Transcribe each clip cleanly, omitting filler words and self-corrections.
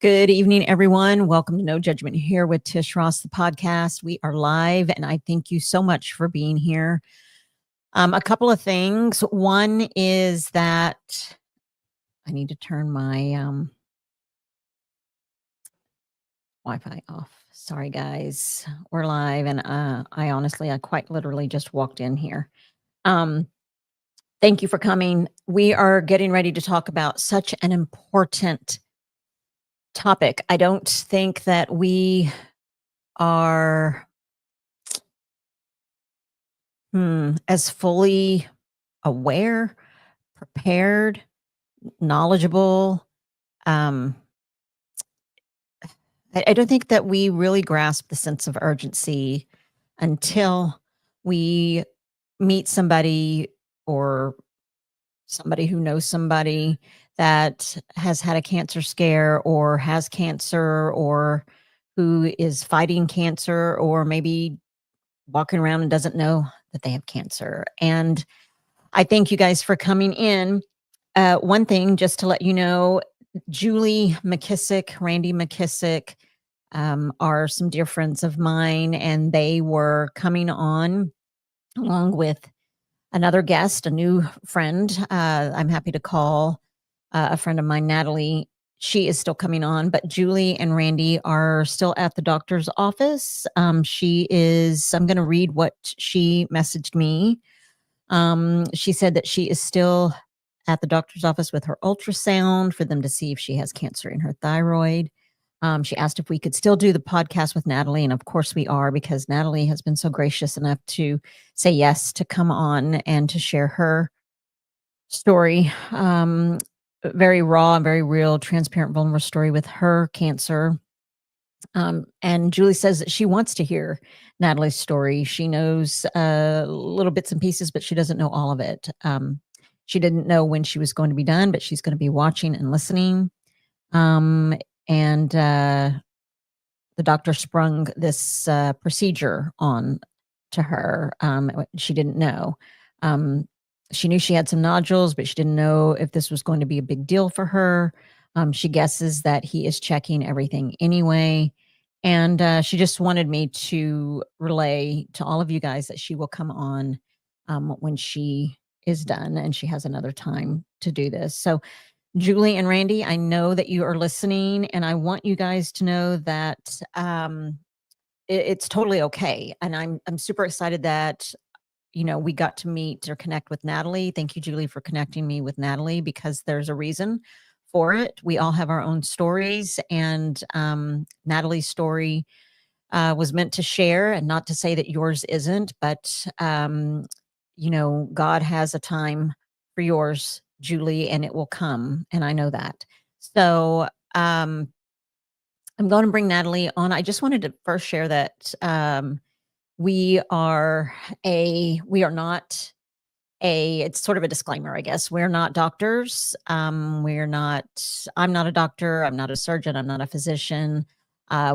Good evening, everyone. Welcome to No Judgment here with Tish Ross, the podcast. We are live, and I thank you so much for being here. A couple of things. One is that I need to turn my Wi-Fi off. Sorry, guys. We're live, and I quite literally just walked in here. Thank you for coming. We are getting ready to talk about such an important topic. I don't think that we are as fully aware, prepared, knowledgeable. Um, I don't think that we really grasp the sense of urgency until we meet somebody or somebody who knows somebody that has had a cancer scare or has cancer or who is fighting cancer or maybe walking around and doesn't know that they have cancer. And I thank you guys for coming in. One thing, just to let you know, Julie McKissick, Randy McKissick are some dear friends of mine, and they were coming on along with another guest, a new friend. I'm happy to call a friend of mine, Natalie. She is still coming on, but Julie and Randy are still at the doctor's office. I'm going to read what she messaged me. She said that she is still at the doctor's office with her ultrasound for them to see if she has cancer in her thyroid. She asked if we could still do the podcast with Natalie, and of course we are, because Natalie has been so gracious enough to say yes to come on and to share her story. Very raw and very real, transparent, vulnerable story with her cancer. And Julie says that she wants to hear Natalie's story. She knows little bits and pieces, but she doesn't know all of it. She didn't know when she was going to be done, but she's going to be watching and listening. And the doctor sprung this procedure on to her. She didn't know. She knew she had some nodules, but she didn't know if this was going to be a big deal for her. She guesses that he is checking everything anyway. And she just wanted me to relay to all of you guys that she will come on when she is done and she has another time to do this. So, Julie and Randy, I know that you are listening, and I want you guys to know that it's totally okay. And I'm super excited that we got to meet or connect with Natalie. Thank you, Julie, for connecting me with Natalie, because there's a reason for it. We all have our own stories, and Natalie's story was meant to share, and not to say that yours isn't, but God has a time for yours, Julie, and it will come, and I know that. So I'm going to bring Natalie on. I just wanted to first share that we are not it's sort of a disclaimer, I guess. We're not doctors. I'm not a doctor. I'm not a surgeon. I'm not a physician.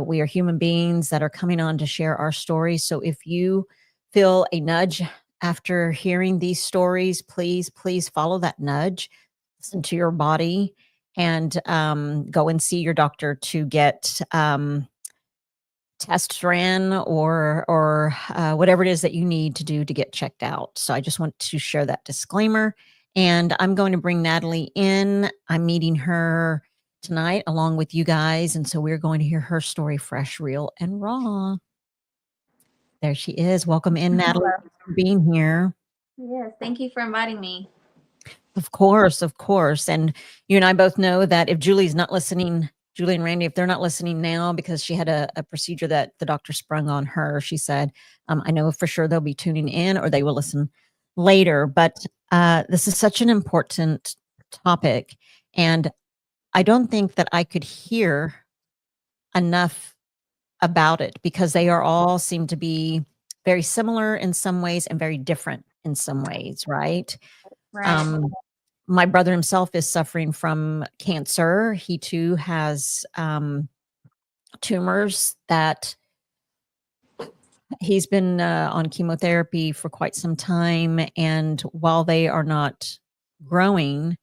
We are human beings that are coming on to share our stories. So if you feel a nudge after hearing these stories, please follow that nudge, listen to your body, and go and see your doctor to get tests ran or whatever it is that you need to do to get checked out. So I just want to share that disclaimer. And I'm going to bring Natalie in. I'm meeting her tonight along with you guys. And so we're going to hear her story fresh, real, and raw. There she is. Welcome in, Natalie. Thanks for being here. Yes, thank you for inviting me. Of course. And you and I both know that if Julie's not listening, Julie and Randy, if they're not listening now because she had a procedure that the doctor sprung on her, she said, I know for sure they'll be tuning in or they will listen later. But this is such an important topic. And I don't think that I could hear enough about it, because they are all seem to be very similar in some ways and very different in some ways, right? Right. My brother himself is suffering from cancer. He too has tumors that he's been on chemotherapy for quite some time. And while they are not growing,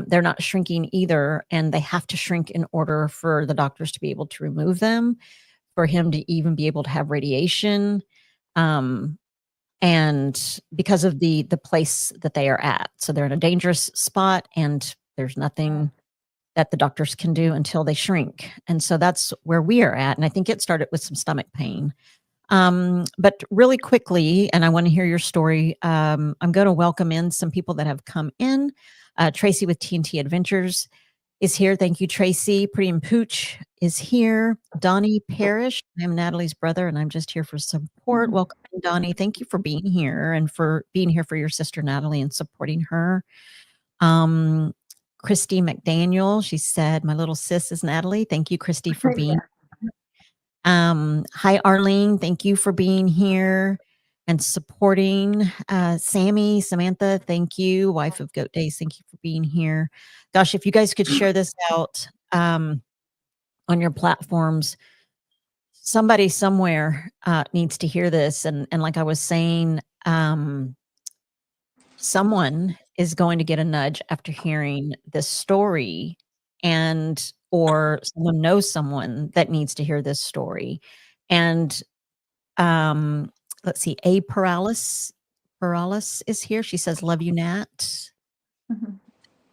they're not shrinking either, and they have to shrink in order for the doctors to be able to remove them, for him to even be able to have radiation, and because of the place that they are at. So they're in a dangerous spot, and there's nothing that the doctors can do until they shrink. And so that's where we are at. And I think it started with some stomach pain. But really quickly, and I want to hear your story. I'm going to welcome in some people that have come in. Tracy with TNT Adventures is here. Thank you, Tracy. Pretty and Pooch is here. Donnie Parrish. I'm Natalie's brother, and I'm just here for support. Welcome, Donnie. Thank you for being here and for being here for your sister Natalie and supporting her. Christy McDaniel, she said, my little sis is Natalie. Thank you, Christy, for being. Hi, Arlene. Thank you for being here and supporting. Sammy, Samantha, thank you. Wife of Goat Days, thank you for being here. Gosh, if you guys could share this out on your platforms, somebody somewhere needs to hear this. And like I was saying, someone is going to get a nudge after hearing this story, and or someone knows someone that needs to hear this story. And let's see, A Paralysis is here. She says, love you, Nat.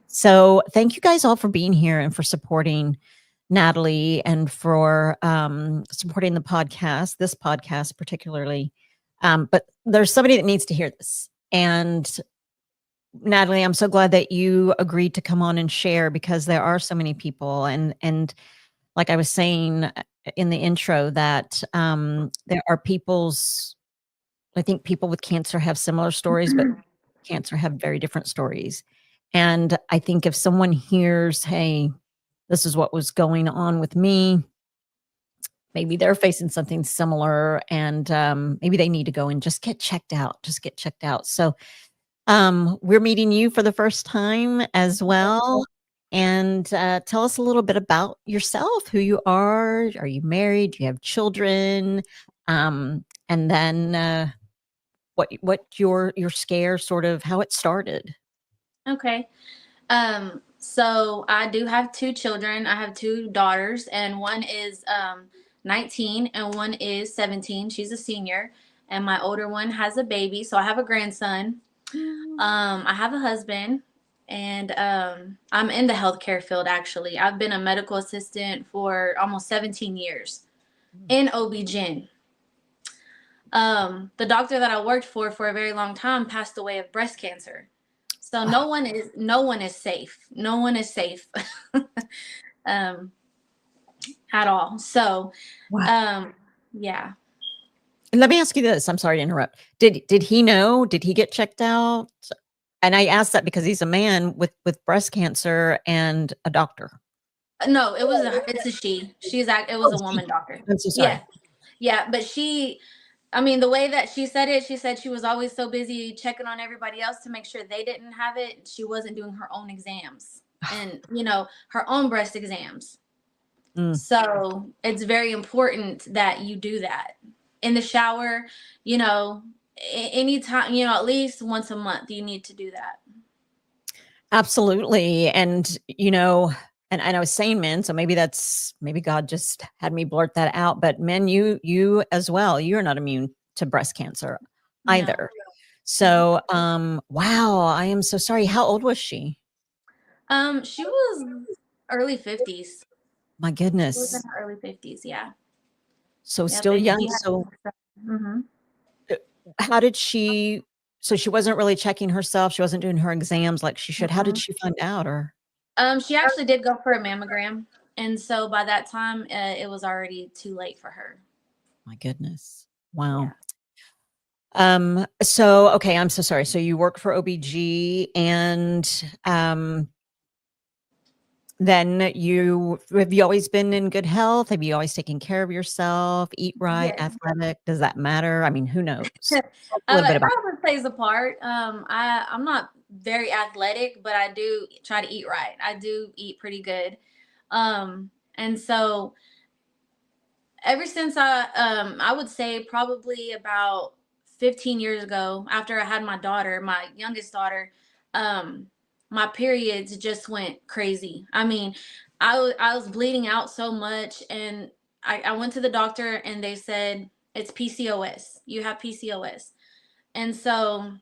So thank you guys all for being here and for supporting Natalie and for supporting the podcast, this podcast particularly. But there's somebody that needs to hear this. And Natalie, I'm so glad that you agreed to come on and share, because there are so many people. And like I was saying in the intro, that there are I think people with cancer have similar stories, but cancer have very different stories. And I think if someone hears, hey, this is what was going on with me, maybe they're facing something similar, and maybe they need to go and just get checked out. So we're meeting you for the first time as well. And tell us a little bit about yourself, who you are. Are you married? Do you have children? And then what your scare, sort of how it started. Okay. So I do have two children. I have two daughters, and one is 19 and one is 17. She's a senior, and my older one has a baby. So I have a grandson. I have a husband, and I'm in the healthcare field actually. I've been a medical assistant for almost 17 years in OB-GYN. The doctor that I worked for a very long time passed away of breast cancer. So no one is safe. No one is safe um, at all. So yeah. Let me ask you this. I'm sorry to interrupt. Did he know? Did he get checked out? And I asked that because he's a man with breast cancer and a doctor. No, it's a she. It was a woman doctor. I'm so sorry. Yeah, but I mean, the way that she said it, she said she was always so busy checking on everybody else to make sure they didn't have it. She wasn't doing her own exams and, her own breast exams. So it's very important that you do that in the shower, anytime, at least once a month, you need to do that. Absolutely. And, and I was saying men, so maybe God just had me blurt that out. But men, you as well, you're not immune to breast cancer either. No. So, wow, I am so sorry. How old was she? She was early 50s. My goodness. She was in her early 50s, yeah. So still young. So how did she, so she wasn't really checking herself. She wasn't doing her exams like she should. How did she find out? Or she actually did go for a mammogram. And so by that time, it was already too late for her. My goodness. Wow. Yeah. So, okay, I'm so sorry. So you work for OBG, and then have you always been in good health? Have you always taken care of yourself, eat right, yes. Athletic? Does that matter? I mean, who knows? It probably plays a part. I'm not very athletic, but I do try to eat right. I do eat pretty good. And so ever since I would say probably about 15 years ago, after I had my daughter, my youngest daughter, my periods just went crazy. I mean, I was bleeding out so much, and I went to the doctor, and they said it's PCOS. You have PCOS. And so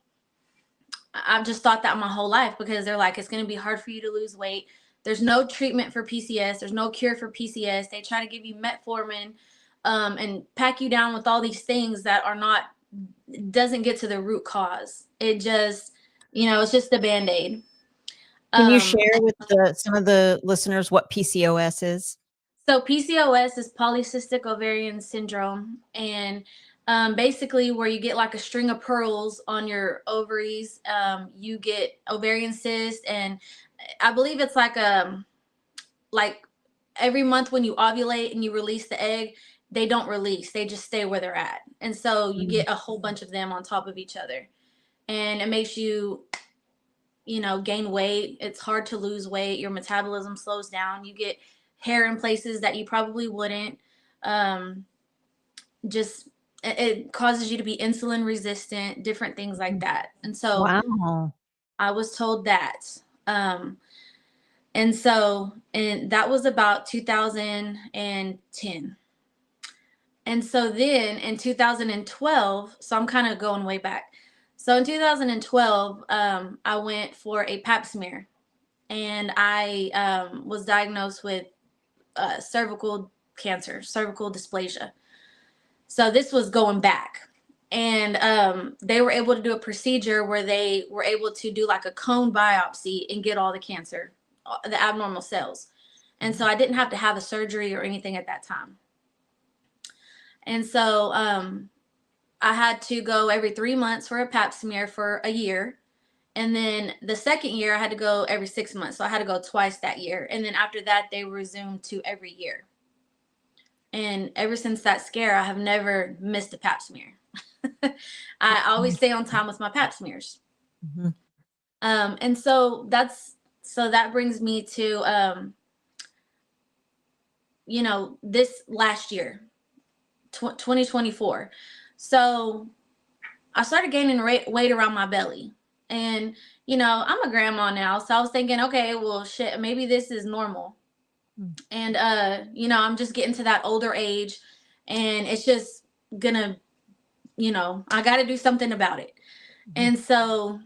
I've just thought that my whole life, because they're like, it's going to be hard for you to lose weight. There's no treatment for PCS. There's no cure for PCS. They try to give you metformin, and pack you down with all these things that are not, doesn't get to the root cause. It just, it's just a Band-Aid. Can you Um, share with some of the listeners what PCOS is? so PCOS is polycystic ovarian syndrome, and basically where you get like a string of pearls on your ovaries. You get ovarian cyst, and I believe it's like every month when you ovulate and you release the egg, they don't release, they just stay where they're at, and so you Mm. get a whole bunch of them on top of each other, and it makes you, gain weight. It's hard to lose weight. Your metabolism slows down. You get hair in places that you probably wouldn't. Um, just it causes you to be insulin resistant, different things like that. And so Wow. I was told that. Um, and that was about 2010. And so then in 2012, so I'm kind of going way back. So in 2012, I went for a pap smear, and I was diagnosed with cervical cancer, cervical dysplasia. So this was going back. And they were able to do a procedure where they were able to do like a cone biopsy and get all the cancer, the abnormal cells. And so I didn't have to have a surgery or anything at that time. And so I had to go every 3 months for a pap smear for a year. And then the second year, I had to go every 6 months. So I had to go twice that year. And then after that, they resumed to every year. And ever since that scare, I have never missed a pap smear. I always stay on time with my pap smears. Mhm. And so that brings me to, this last year, 2024. So I started gaining weight around my belly. And, I'm a grandma now. So I was thinking, okay, well, shit, maybe this is normal. Mm. And, I'm just getting to that older age, and it's just gonna, I got to do something about it. Mhm. And so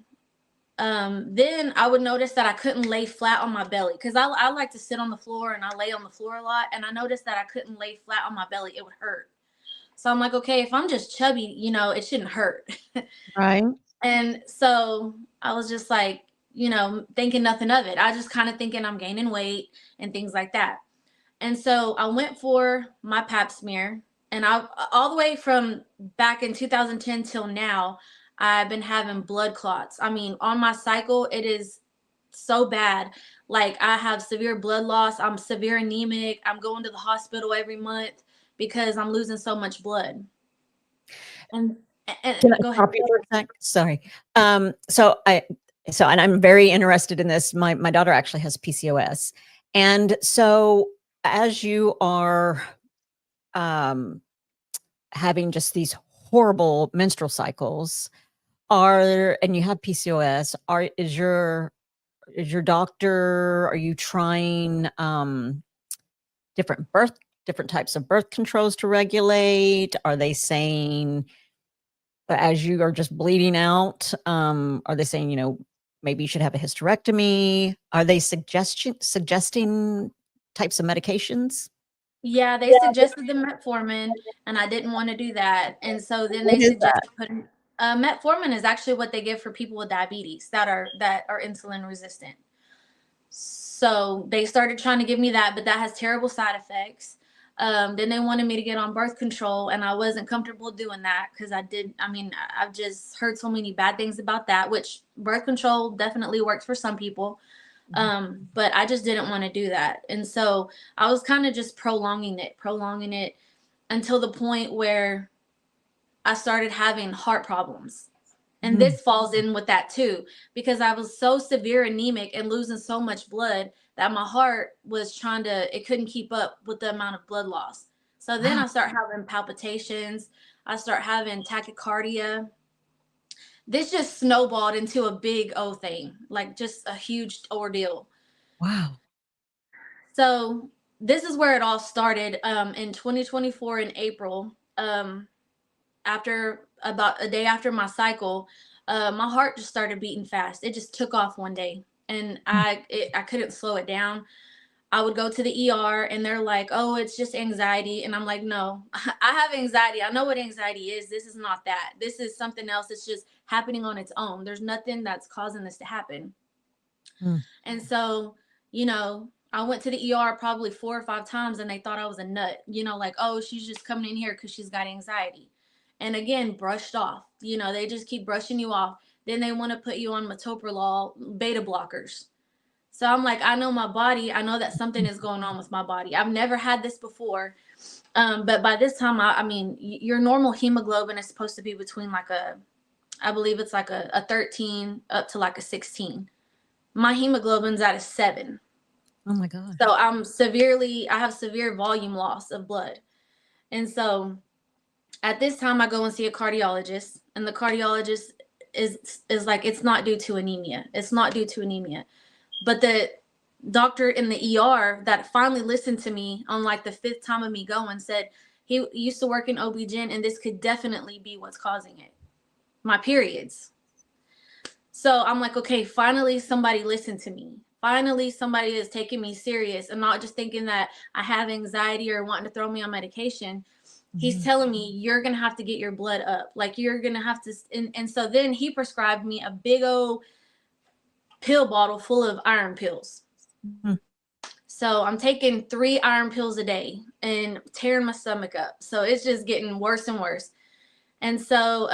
then I would notice that I couldn't lay flat on my belly, because I like to sit on the floor, and I lay on the floor a lot. And I noticed that I couldn't lay flat on my belly. It would hurt. So I'm like, okay, if I'm just chubby, it shouldn't hurt. Right. And so I was just like, thinking nothing of it. I just kind of thinking I'm gaining weight and things like that. And so I went for my pap smear, and I, all the way from back in 2010 till now, I've been having blood clots. I mean, on my cycle, it is so bad. Like, I have severe blood loss. I'm severe anemic. I'm going to the hospital every month because I'm losing so much blood. And, Can I go ahead. stop you for a sec? Sorry. Um, so I, and I'm very interested in this. My daughter actually has PCOS, and so as you are um, having just these horrible menstrual cycles, and you have PCOS, is your doctor? Are you trying different different types of birth controls to regulate? Are they saying, as you are just bleeding out, are they saying, maybe you should have a hysterectomy? Are they suggesting types of medications? Yeah, they suggested the metformin, and I didn't want to do that. And so then they What is that? suggested putting metformin is actually what they give for people with diabetes that are insulin resistant. So they started trying to give me that, but that has terrible side effects. Then they wanted me to get on birth control, and I wasn't comfortable doing that because I've just heard so many bad things about that, which birth control definitely works for some people. But I just didn't want to do that. And so I was kind of just prolonging it until the point where I started having heart problems. And Mm. this falls in with that too, because I was so severe anemic and losing so much blood that my heart was it couldn't keep up with the amount of blood loss. So then Wow. I start having palpitations, I start having tachycardia, this just snowballed into a big O thing, like just a huge ordeal. Wow. So this is where it all started. In 2024 in April, after about a day after my cycle, my heart just started beating fast. It just took off one day, and I couldn't slow it down. I would go to the ER and they're like, "Oh, it's just anxiety." And I'm like, "No, I have anxiety. I know what anxiety is. This is not that. This is something else. It's just happening on its own. There's nothing that's causing this to happen." Mm. And so, you know, I went to the ER probably 4 or 5 times and they thought I was a nut, like, "Oh, she's just coming in here because she's got anxiety." And again, brushed off. They just keep brushing you off. Then they want to put you on metoprolol beta blockers. So I'm like, I know my body. I know that something is going on with my body. I've never had this before. But by this time, I mean, your normal hemoglobin is supposed to be between I believe it's like a 13 up to like a 16. My hemoglobin's at a 7. Oh my gosh. So I have severe volume loss of blood. And so at this time I go and see a cardiologist, and the cardiologist is like, it's not due to anemia. It's not due to anemia. But the doctor in the ER that finally listened to me on like the fifth time of me going said he used to work in OB-GYN and this could definitely be what's causing it. My periods. So I'm like, okay, finally somebody listened to me. Finally somebody is taking me serious and not just thinking that I have anxiety or wanting to throw me on medication. He's telling me you're going to have to get your blood up. Like you're going to have to. And so then he prescribed me a big old pill bottle full of iron pills. Mm-hmm. So I'm taking 3 iron pills a day and tearing my stomach up. So it's just getting worse and worse. And so,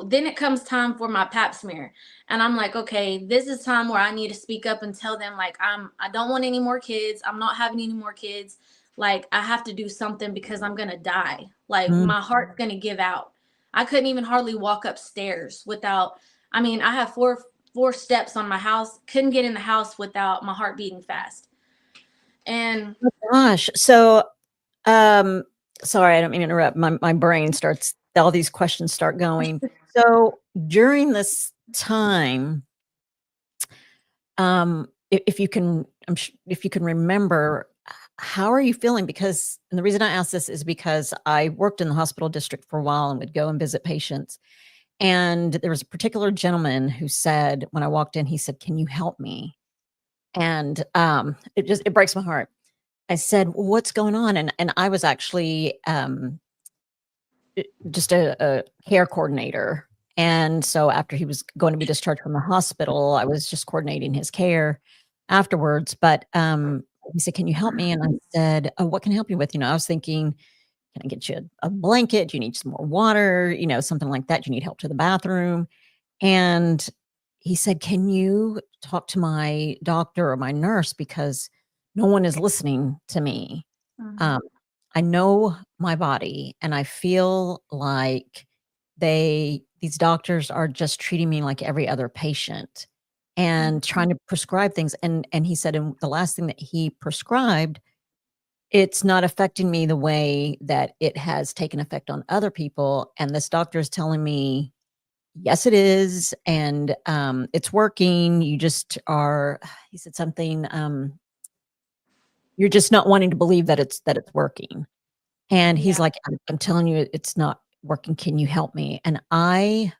then it comes time for my pap smear. And I'm like, okay, this is time where I need to speak up and tell them like, I don't want any more kids. I'm not having any more kids. Like I have to do something because I'm going to die. Like Mm. my heart's going to give out. I couldn't even hardly walk upstairs without, I mean, I have four steps on my house. Couldn't get in the house without my heart beating fast. And Oh gosh. So, um, sorry, I don't mean to interrupt. My brain starts, all these questions start going. So during this time, if you can, if you can remember, how are you feeling? Because, and the reason I ask this is because I worked in the hospital district for a while and would go and visit patients. And there was a particular gentleman who said, when I walked in, he said, "Can you help me?" And it breaks my heart. I said, "Well, what's going on?" And I was actually just a care coordinator. And so after he was going to be discharged from the hospital, I was just coordinating his care afterwards. But he said, "Can you help me?" And I said, "Oh, what can I help you with?" I was thinking, can I get you a blanket? Do you need some more water? Something like that. Do you need help to the bathroom? And he said, "Can you talk to my doctor or my nurse because no one is listening to me? Um, I know my body and I feel like these doctors are just treating me like every other patient and trying to prescribe things." And he said, and the last thing that he prescribed, it's not affecting me the way that it has taken effect on other people. And this doctor is telling me, yes, it is. And it's working. You just are, he said something, you're just not wanting to believe that it's working. And he's yeah, like, I'm telling you, it's not working. Can you help me? And I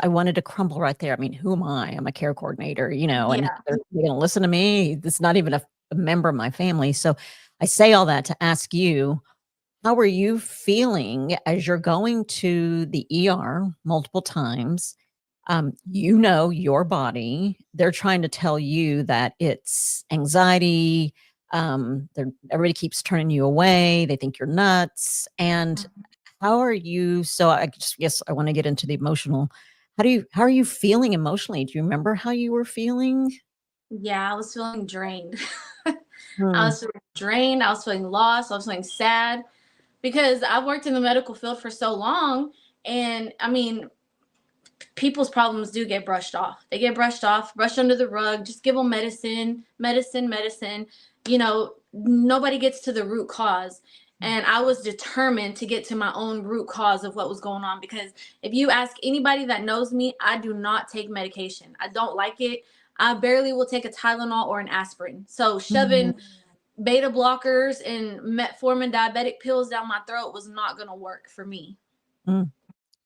wanted to crumble right there. I mean, who am I? I'm a care coordinator, and yeah, they're going to listen to me. It's not even a member of my family. So I say all that to ask you, how are you feeling as you're going to the ER multiple times? Your body. They're trying to tell you that it's anxiety. Everybody keeps turning you away. They think you're nuts. And how are you? So I just guess I want to get into the emotional. How are you feeling emotionally? Do you remember how you were feeling? yeah. I was feeling drained. I Hmm. was feeling drained. I was feeling lost. I was feeling sad because I worked in the medical field for so long. And I mean, people's problems do get brushed off. They get brushed off, brushed under the rug. Just give them medicine, medicine, medicine. Nobody gets to the root cause. And I was determined to get to my own root cause of what was going on, because if you ask anybody that knows me, I do not take medication. I don't like it. I barely will take a Tylenol or an aspirin. So Mhm. shoving beta blockers and metformin diabetic pills down my throat was not going to work for me. Mm. It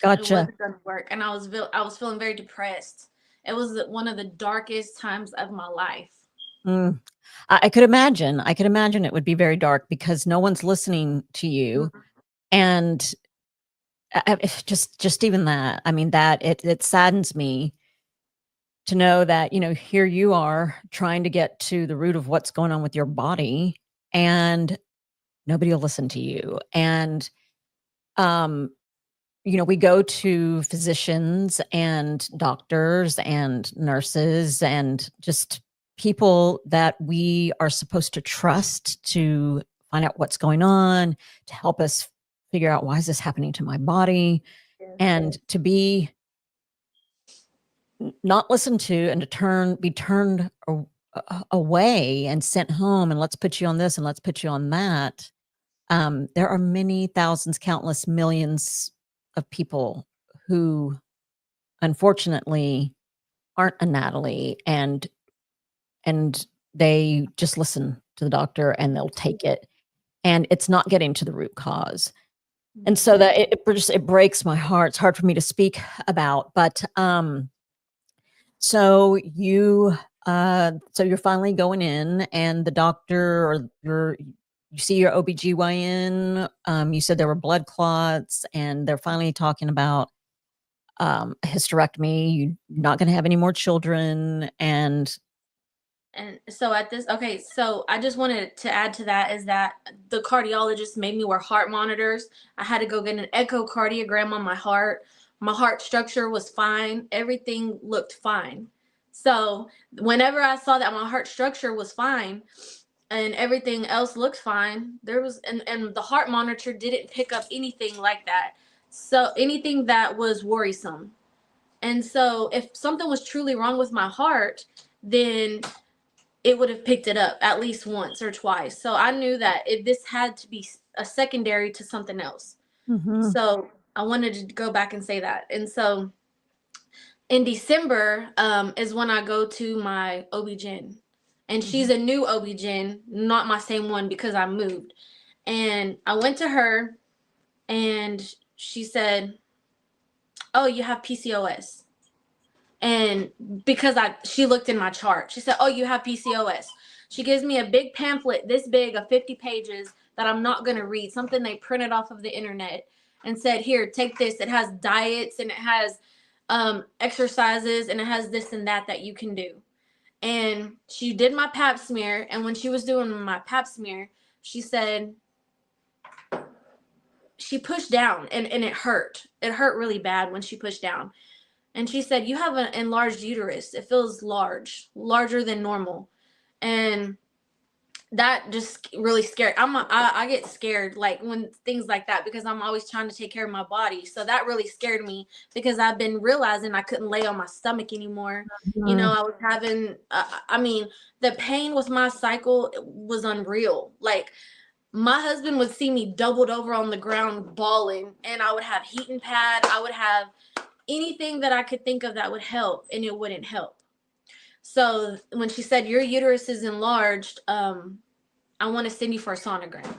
Gotcha. wasn't going to work, and I was feeling very depressed. It was one of the darkest times of my life. Mm. I could imagine. I could imagine it would be very dark because no one's listening to you, Mhm. and if just even that. I mean, that it saddens me to know that, here you are trying to get to the root of what's going on with your body, and nobody will listen to you. And um we go to physicians and doctors and nurses and just people that we are supposed to trust to find out what's going on, to help us figure out, why is this happening to my body, Yes. and to be not listened to, and to be turned away and sent home, and let's put you on this and let's put you on that. There are many thousands, countless millions of people who unfortunately aren't a Natalie, and they just listen to the doctor and they'll take it, and it's not getting to the root cause. And so that it breaks my heart. It's hard for me to speak about, but so you're finally going in, and the doctor, or you see your OBGYN. You said there were blood clots, and they're finally talking about a hysterectomy. You're not going to have any more children. And so so I just wanted to add to that is that the cardiologist made me wear heart monitors. I had to go get an echocardiogram on my heart. My heart structure was fine. Everything looked fine. So whenever I saw that my heart structure was fine and everything else looked fine, and the heart monitor didn't pick up anything like that. So anything that was worrisome. And so if something was truly wrong with my heart, then it would have picked it up at least once or twice. So I knew that this had to be a secondary to something else. Mhm, So I wanted to go back and say that. And so in December is when I go to my OB-GYN. And she's mhm, a new OB-GYN, not my same one because I moved. And I went to her and she said, "Oh, you have PCOS." And because she looked in my chart, she said, "Oh, you have PCOS." She gives me a big pamphlet this big of 50 pages that I'm not going to read, something they printed off of the internet, and said, "Here, take this. It has diets and it has exercises and it has this and that you can do." And she did my pap smear, and when she was doing my pap smear, she said, she pushed down, and it hurt. It hurt really bad when she pushed down. And she said, "You have an enlarged uterus. It feels large, larger than normal." And that just really scared. I get scared like when things like that, because I'm always trying to take care of my body. So that really scared me, because I've been realizing I couldn't lay on my stomach anymore. mhm. I was having, I mean, the pain with my cycle was unreal. Like, my husband would see me doubled over on the ground bawling, and I would have heating pad. I would have anything that I could think of that would help, and it wouldn't help. So when she said, "Your uterus is enlarged, I want to send you for a sonogram."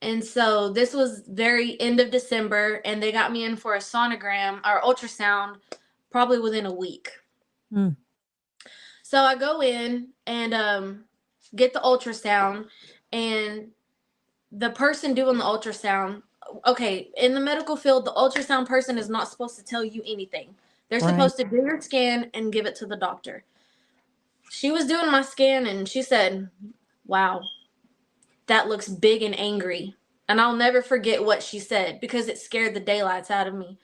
And so this was very end of December, and they got me in for a sonogram or ultrasound probably within a week. Mm. So I go in and get the ultrasound, and the person doing the ultrasound, okay, in the medical field, the ultrasound person is not supposed to tell you anything. They're Right. supposed to do your scan and give it to the doctor. She was doing my scan and she said, "Wow, that looks big and angry." And I'll never forget what she said, because it scared the daylights out of me.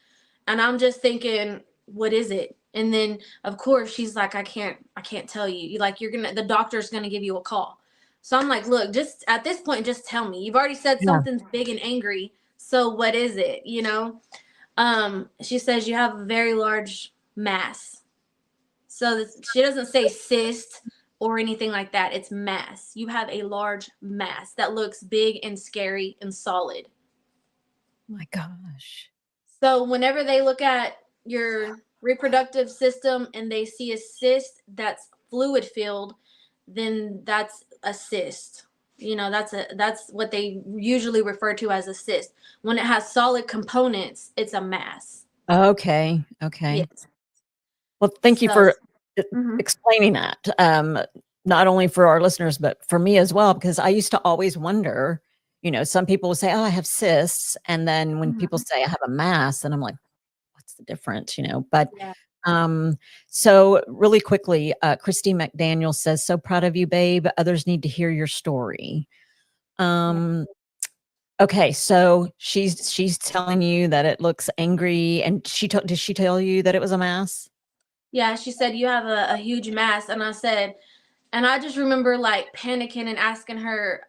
And I'm just thinking, "What is it?" And then of course she's like, I can't tell you. You like, the doctor's gonna give you a call. So I'm like, "Look, just at this point, just tell me. You've already said Yeah. something's big and angry. So what is it?" She says, "You have a very large mass." So she doesn't say cyst or anything like that. It's mass. You have a large mass that looks big and scary and solid. My gosh. So whenever they look at your reproductive system and they see a cyst that's fluid filled, then that's a cyst. You know, that's what they usually refer to as a cyst. When it has solid components, it's a mass. Okay. Okay. Yes. Well, thank you So, for mhm, explaining that. Not only for our listeners, but for me as well, because I used to always wonder, some people will say, "Oh, I have cysts." And then when people mhm, say I have a mass, and I'm like, what's the difference? But yeah, um, so really quickly, Christy McDaniel says, "So proud of you, babe. Others need to hear your story." yeah. Um, okay, so she's telling you that it looks angry, and did she tell you that it was a mass? Yeah, she said you have a huge mass, and I said, and I just remember like panicking and asking her,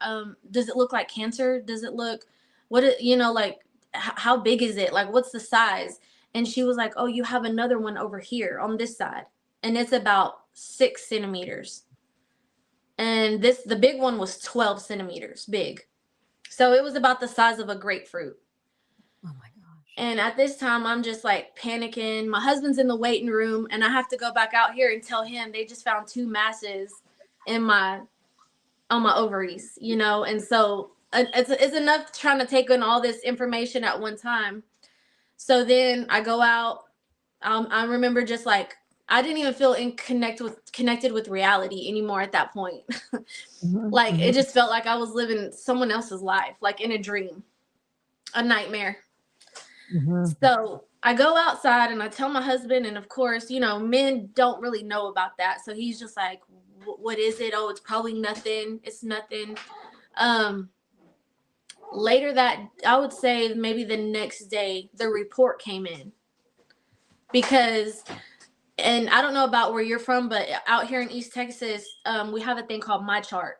does it look like cancer? Does it look, like, how big is it? Like, what's the size? And she was like, oh, you have another one over here on this side, and it's about 6 centimeters. And the big one was 12 centimeters big. So it was about the size of a grapefruit. Oh my gosh. And at this time, I'm just like panicking. My husband's in the waiting room, and I have to go back out here and tell him they just found two masses in my on my ovaries, and so it's enough trying to take in all this information at one time. So then I go out. I remember just like I didn't even feel connected with reality anymore at that point. Mhm, Like it mhm, just felt like I was living someone else's life, like in a dream, a nightmare. mhm. So I go outside and I tell my husband, and of course, men don't really know about that. So he's just like, "What is it? Oh, it's probably nothing. It's nothing." Um, Later that, I would say maybe the next day, the report came in because, and I don't know about where you're from, but out here in East Texas, we have a thing called My Chart.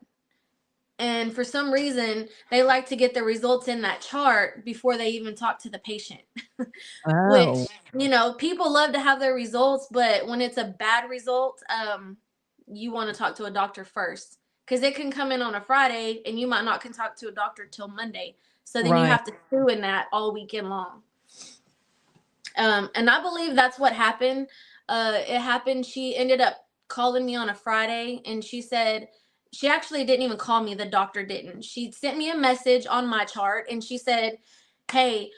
And for some reason, they like to get the results in that chart before they even talk to the patient. Which, Oh, people love to have their results, but when it's a bad result, you want to talk to a doctor first because it can come in on a Friday and you might not can talk to a doctor till Monday. So then you right. have to stew in that all weekend long. And I believe that's what happened. It happened. She ended up calling me on a Friday, and she said she actually didn't even call me. The doctor didn't. She sent me a message on My Chart, and she said, "Hey,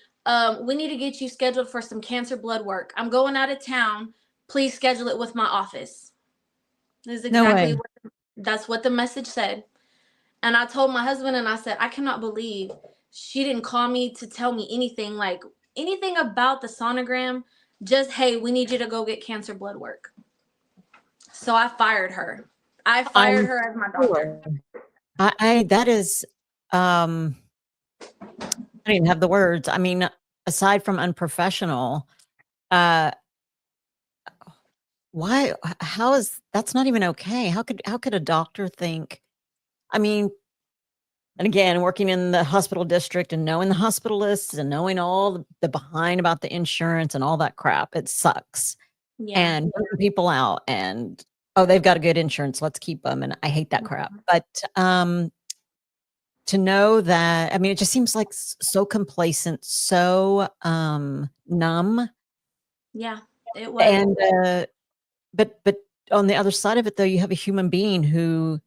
we need to get you scheduled for some cancer blood work. I'm going out of town. Please schedule it with my office." This is No exactly way. what that's what the message said. And I told my husband, and I said, I cannot believe she didn't call me to tell me anything, like anything about the sonogram. Just, hey, we need you to go get cancer blood work. So I fired her. I fired I'm her as my doctor. sure. That is, um, I don't even have the words. I mean, aside from unprofessional, uh, why, how is, that's not even okay. How could a doctor think, I mean, and again, working in the hospital district and knowing the hospital lists and knowing all the behind about the insurance and all that crap, it sucks. Yeah. And booting people out and, oh, they've got a good insurance, let's keep them. And I hate that crap. But to know that, I mean, it just seems like so complacent, so numb. Yeah, it was. And but on the other side of it, though, you have a human being who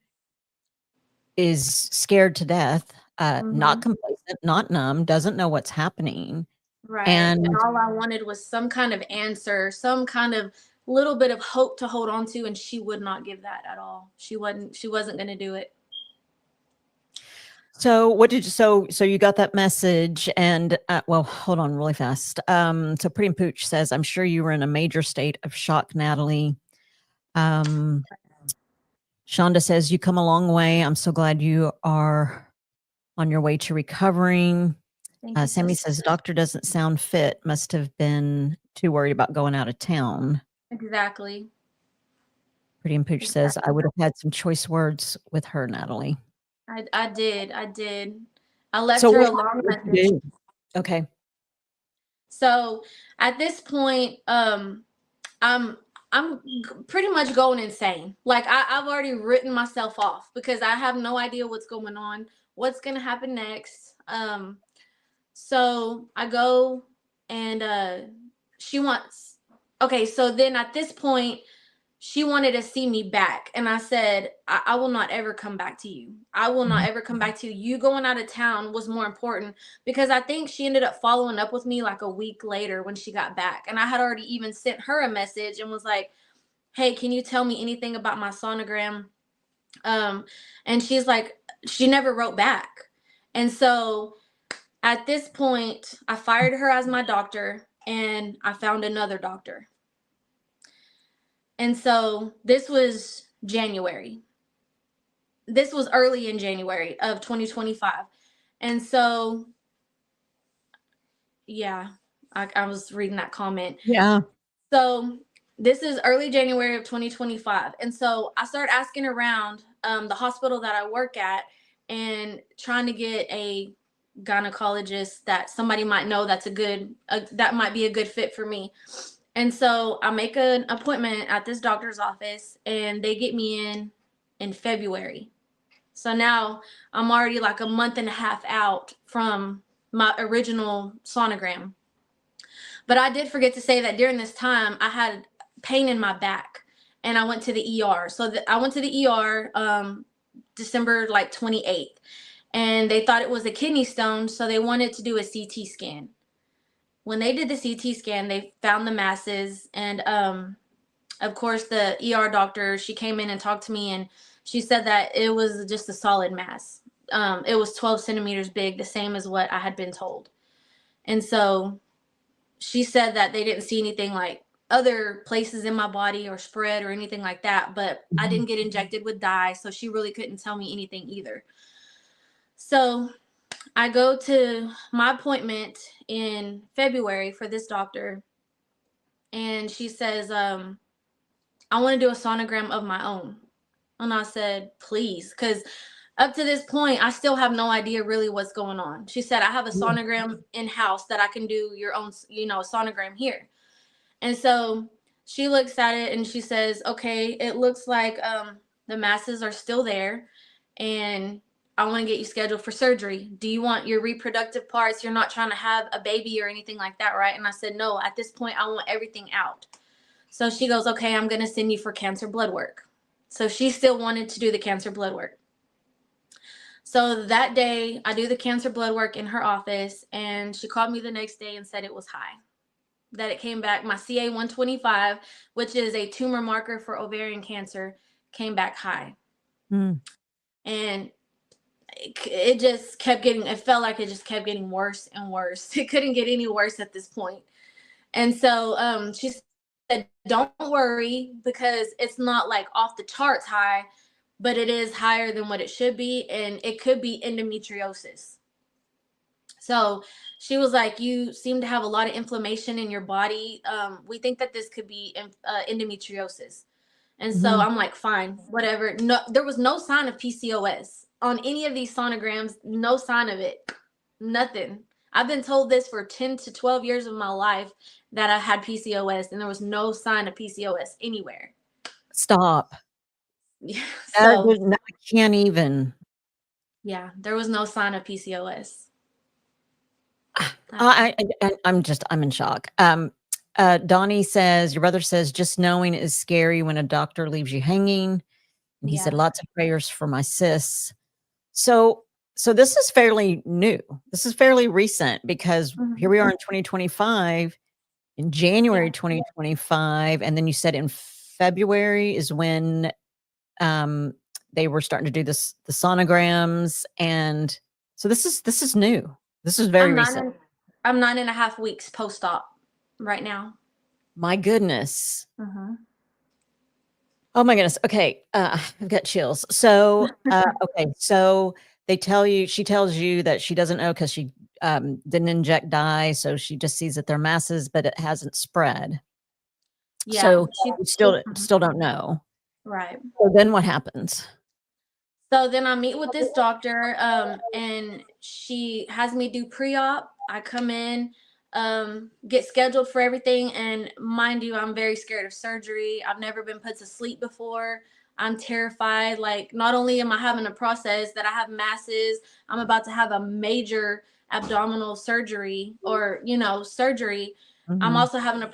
is scared to death, not Hmm. complacent, not numb, doesn't know what's happening. Right. And And all I wanted was some kind of answer, some kind of little bit of hope to hold on to. And she would not give that at all. She wasn't going to do it. so what did you, so you got that message and well, hold on really fast. So Pretty and Pooch says, I'm sure you were in a major state of shock, Natalie. Um, Shonda says, you come a long way. I'm so glad you are on your way to recovering. Thank you, Sammy sis. says, doctor doesn't sound fit. Must have been too worried about going out of town. Exactly. Pretty and Pooch says, I Exactly. would have had some choice words with her, Natalie. I did. I did. I So left her what, a long what you message. do? Okay. So at this point, I'm pretty much going insane. Like I've already written myself off because I have no idea what's going on, what's gonna happen next. So I go and she wants. Okay, so then at this point, she wanted to see me back, and I said, I will not ever come back to you. I will not ever come back to you. You going out of town was more important because I think she ended up following up with me like a week later when she got back, and I had already even sent her a message and was like, hey, can you tell me anything about my sonogram? And she's like, she never wrote back. And so at this point, I fired her as my doctor and I found another doctor. And so this was January. This was early in January of 2025. And so, yeah, I was reading that comment. Yeah. So this is early January of 2025. And so I started asking around the hospital that I work at and trying to get a gynecologist that somebody might know that's that might be a good fit for me. And so I make an appointment at this doctor's office and they get me in February. So now I'm already like a month and a half out from my original sonogram. But I did forget to say that during this time I had pain in my back and I went to the ER. So I went to the ER December like 28th, and they thought it was a kidney stone, so they wanted to do a CT scan. When they did the CT scan, they found the masses, and of course the ER doctor, she came in and talked to me, and she said that it was just a solid mass. It was 12 centimeters big, the same as what I had been told. And so she said that they didn't see anything like other places in my body or spread or anything like that, but I didn't get injected with dye, so she really couldn't tell me anything either. So I go to my appointment in February for this doctor, and she says, I want to do a sonogram of my own. And I said, please, because up to this point, I still have no idea really what's going on. She said, I have a sonogram in house that I can do your own, sonogram here. And so she looks at it and she says, okay, it looks like the masses are still there. And I want to get you scheduled for surgery. Do you want your reproductive parts? You're not trying to have a baby or anything like that, right? And I said, no, at this point, I want everything out. So she goes, okay, I'm going to send you for cancer blood work. So she still wanted to do the cancer blood work. So that day, I do the cancer blood work in her office, and she called me the next day and said it was high. That it came back, my CA-125, which is a tumor marker for ovarian cancer, came back high. And it just kept getting, it felt like it just kept getting worse and worse. It couldn't get any worse at this point. And so she said, don't worry, because it's not like off the charts high, but it is higher than what it should be, and it could be endometriosis. So she was like, you seem to have a lot of inflammation in your body. We think that this could be endometriosis. And so I'm like, fine, whatever. No, there was no sign of PCOS on any of these sonograms, no sign of it, nothing. I've been told this for 10 to 12 years of my life that I had PCOS, and there was no sign of PCOS anywhere. Stop. Yeah, I can't even. Yeah, there was no sign of PCOS. I'm in shock. Donnie says, your brother says, just knowing is scary when a doctor leaves you hanging. And he said, lots of prayers for my sis. So this is fairly new. This is fairly recent, because here we are in 2025, in January 2025. And then you said in February is when they were starting to do the sonograms. And so this is new. This is very recent. I'm 9.5 weeks post-op right now. My goodness. Oh my goodness. Okay. I've got chills. So, okay. So she tells you that she doesn't know because she didn't inject dye. So she just sees that they're masses, but it hasn't spread. Yeah. So you still don't know. Right. So then what happens? So then I meet with this doctor, and she has me do pre-op. I come in, get scheduled for everything. And mind you, I'm very scared of surgery. I've never been put to sleep before. I'm terrified. Like, not only am I having a process that I have masses, I'm about to have a major abdominal surgery or, surgery. I'm Mhm. also having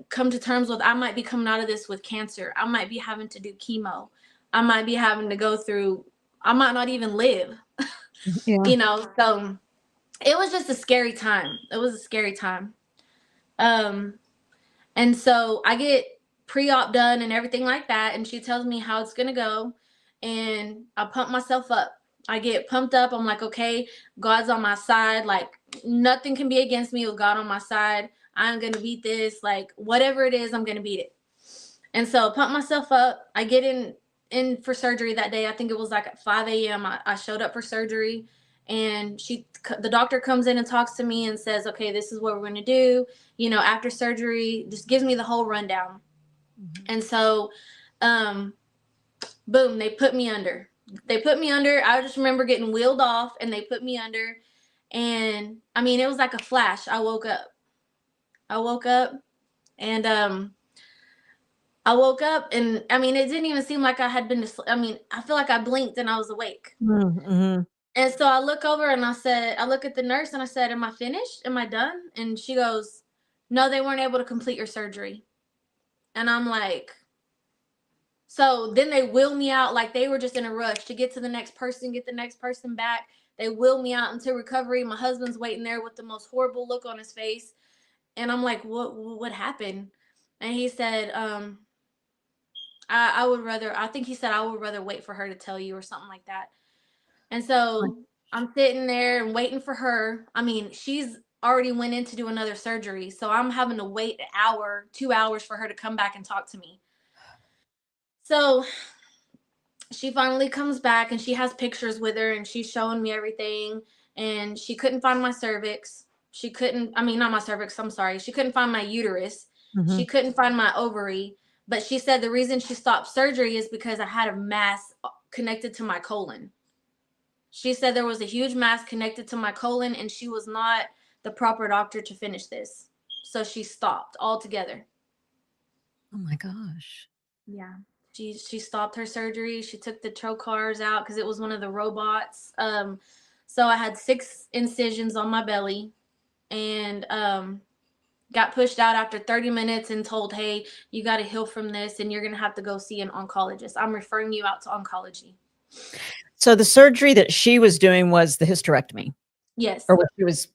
come to terms with I might be coming out of this with cancer. I might be having to do chemo. I might be having to go through, I might not even live, Yeah. So it was just a scary time. It was a scary time. Um, and so I get pre-op done and everything like that, and she tells me how it's gonna go, and I pump myself up. I get pumped up. I'm like, okay, God's on my side. Like, nothing can be against me with God on my side. I'm gonna beat this. Like, whatever it is, I'm gonna beat it. And so pump myself up. I get in for surgery that day. I think it was like at 5 a.m. I showed up for surgery, and the doctor comes in and talks to me and says, okay, this is what we're going to do, after surgery. Just gives me the whole rundown. Mhm. And so um boom, they put me under. I just remember getting wheeled off, and they put me under. And I mean, it was like a flash. I woke up and I woke up, and I mean, it didn't even seem like I had been to sleep. I mean, I feel like I blinked and I was awake. Mhm. And so I look over and I look at the nurse and I said, am I finished? Am I done? And she goes, no, they weren't able to complete your surgery. And I'm like, so then they wheel me out like they were just in a rush to get to the next person, get the next person back. They wheel me out into recovery. My husband's waiting there with the most horrible look on his face. And I'm like, what happened? And he said, I would rather, I think he said, I would rather wait for her to tell you or something like that. And Right. so I'm sitting there and waiting for her. I mean, she's already went in to do another surgery. So I'm having to wait an hour, 2 hours for her to come back and talk to me. So she finally comes back and she has pictures with her and she's showing me everything. And she couldn't find my cervix. She couldn't, I mean, not my cervix, I'm sorry. She couldn't find my uterus. She Mhm. couldn't find my ovary. But she said the reason she stopped surgery is because I had a mass connected to my colon. She said there was a huge mass connected to my colon, and she was not the proper doctor to finish this. So she stopped altogether. Oh my gosh. Yeah. She stopped her surgery. She took the trocars out because it was one of the robots. So I had 6 incisions on my belly, and got pushed out after 30 minutes and told, hey, you got to heal from this, and you're going to have to go see an oncologist. I'm referring you out to oncology. So the surgery that she was doing was the hysterectomy, or Yes. what she was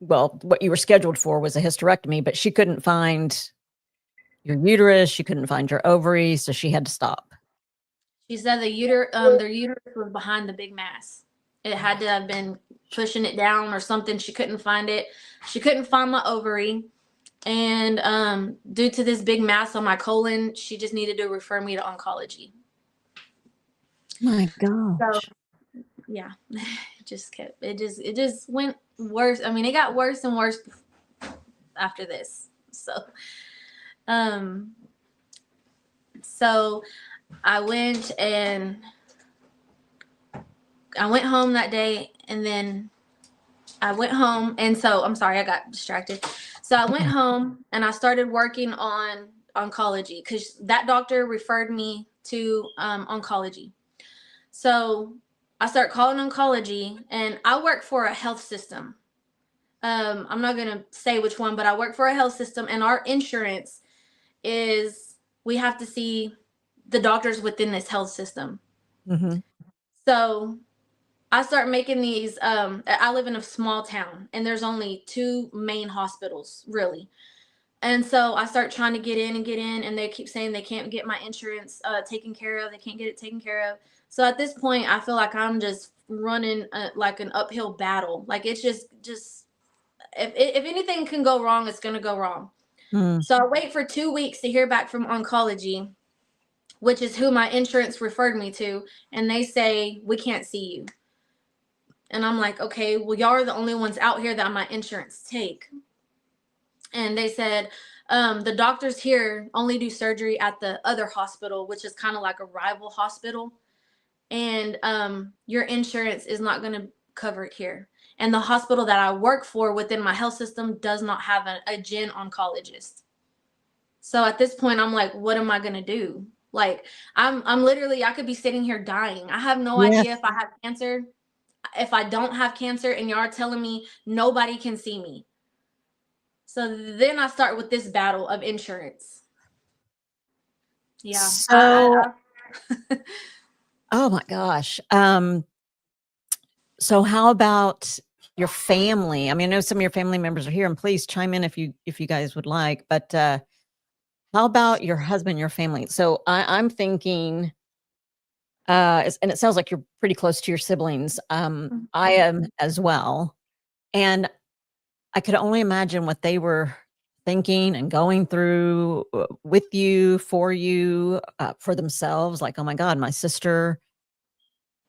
well, what you were scheduled for was a hysterectomy, but she couldn't find your uterus, she couldn't find your ovaries, so she had to stop. She said their uterus was behind the big mass. It Oh my had to have been pushing it down or something. She couldn't find it. She couldn't find my ovary. And due to this big mass on my colon, she just needed to refer me to oncology. my So gosh. yeah, it just went worse. I mean, it got worse and worse after this. Um so I went and I went home that day, and then I went home, and so I'm sorry, I got distracted. So I went Okay. home and I started working on oncology because that doctor referred me to oncology. So I start calling oncology, and I work for a health system. I'm not gonna say which one, but I work for a health system, and our insurance is we have to see the doctors within this health system. Mhm. So I start making these. I live in a small town, and there's only two main hospitals, really. And so I start trying to get in and get in, and they keep saying they can't get my insurance taken care of. They can't get it taken care of. So at this point, I feel like I'm just running like an uphill battle. Like it's just if anything can go wrong, it's gonna go wrong. Mm. So I wait for 2 weeks to hear back from oncology, which is who my insurance referred me to, and they say we can't see you. And I'm like, okay, well, y'all are the only ones out here that my insurance take. And they said, the doctors here only do surgery at the other hospital, which is kind of like a rival hospital. And your insurance is not going to covered here. And the hospital that I work for within my health system does not have a gen oncologist. So at this point, I'm like, what am I gonna do? Like, I'm literally, I could be sitting here dying. I have no idea if Yes. I have cancer, if I don't have cancer, and y'all are telling me nobody can see me. So then I start with this battle of insurance. Yeah, So, I oh my gosh. So how about your family? I mean, I know some of your family members are here, and please chime in if you guys would like. But how about your husband, your family? So I'm thinking, and it sounds like you're pretty close to your siblings. I am as well, and I could only imagine what they were thinking and going through with you, for themselves. Like, oh my God, my sister,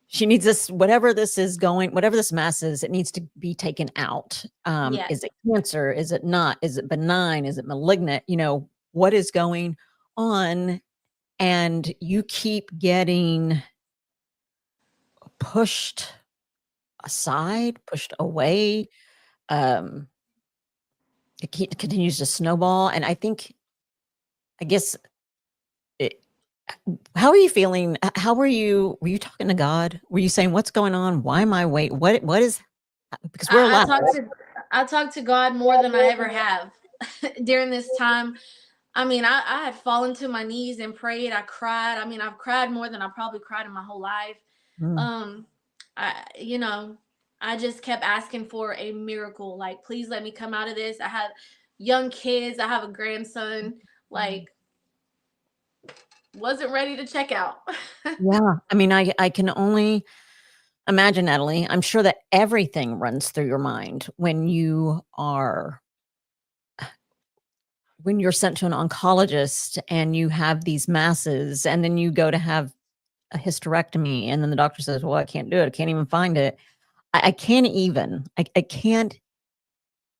she needs this, whatever this is going, whatever this mass is, it needs to be taken out. yes. Is it cancer? Is it not? Is it benign? Is it malignant? What is going on? And you keep getting pushed aside, pushed away. Um, it continues to snowball. And I guess, it, how are you feeling? How were you talking to God? Were you saying, what's going on? Why am I wait? What is, because we're I, I alive. talk to I talk to God more than I ever have during this time. I mean, I had fallen to my knees and prayed. I cried. I mean, I've cried more than I probably cried in my whole life. Mm, Um, you know, I just kept asking for a miracle. Like, please let me come out of this. I have young kids. I have a grandson. Like, wasn't ready to check out. yeah. I mean, I can only imagine, Natalie. I'm sure that everything runs through your mind when you're sent to an oncologist and you have these masses, and then you go to have a hysterectomy, and then the doctor says, well, I can't do it. I can't even find it. I can't even. I can't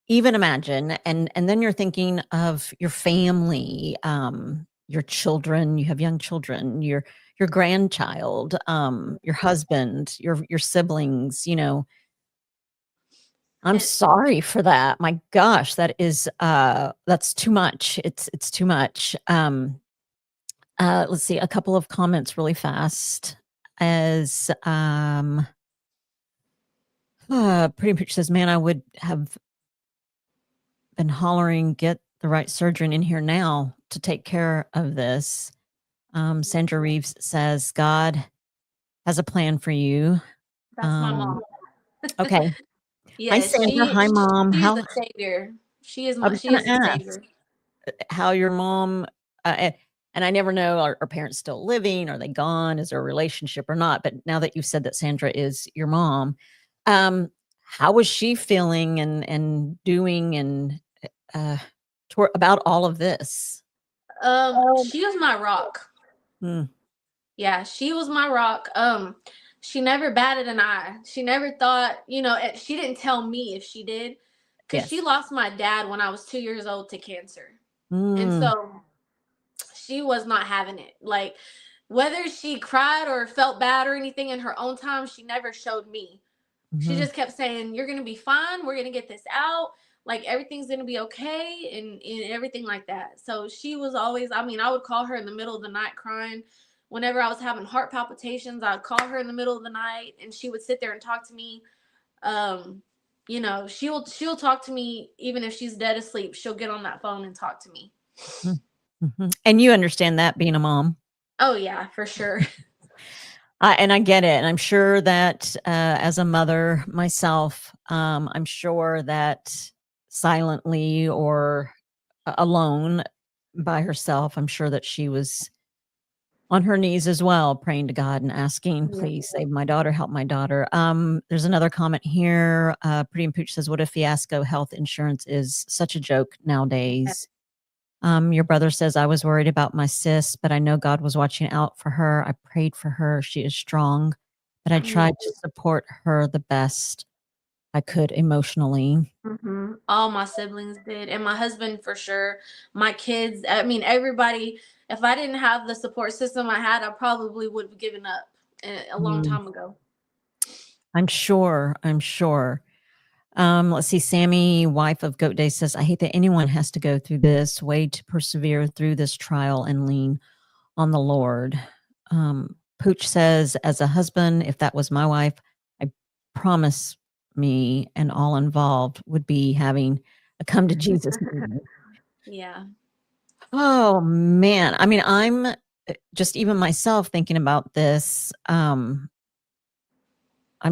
even imagine. And then you're thinking of your family, your children. You have young children, your grandchild, your husband, your siblings. I'm And sorry for that. My gosh, that's too much. It's too much. Let's see a couple of comments really fast. As Pretty much says, man, I would have been hollering, get the right surgeon in here now to take care of this. Sandra Reeves says, God has a plan for you. that's my Um, mom. okay. Hi, Yes, Sandra. she Hi, Mom. she is the savior. I was She going is to the ask savior. how your mom, and I never know, are parents still living? Are they gone? Is there a relationship or not? But now that you've said that Sandra is your mom, um, how was she feeling and doing and uh, about all of this? She was my rock. Mm, Yeah, she was my rock. She never batted an eye. She never thought, she didn't tell me if she did, because she yes. lost my dad when I was 2 years old to cancer. And Mm, so she was not having it. Like, whether she cried or felt bad or anything in her own time, she never showed me. She mhm, just kept saying, "You're gonna be fine. We're gonna get this out. Like, everything's gonna be okay," and everything like that. So she was always. I mean, I would call her in the middle of the night crying. Whenever I was having heart palpitations, I'd call her in the middle of the night, and she would sit there and talk to me. Um, she'll talk to me even if she's dead asleep. She'll get on that phone and talk to me. mm, mhm. And you understand that, being a mom. Oh yeah, for sure. And I get it. And I'm sure that as a mother myself, I'm sure that silently or alone by herself, I'm sure that she was on her knees as well, praying to God and asking, Yeah. please save my daughter, help my daughter. There's another comment here. Pretty and Pooch says, what a fiasco health insurance is, such a joke nowadays. Your brother says, I was worried about my sis, but I know God was watching out for her. I prayed for her. She is strong, but I Me tried to support her the best I could emotionally. All my siblings did, and my husband for sure. My kids. I mean, everybody. If I didn't have the support system I had, I probably would have given up a long Mm. time ago. I'm sure. I'm sure. Let's see. Sammy, wife of Goat Day, says, I hate that anyone has to go through this. Way to persevere through this trial and lean on the Lord. Pooch says, as a husband, if that was my wife, I promise me and all involved would be having a come to Jesus meeting. Yeah. Oh man. I mean, I'm just even myself thinking about this. I'm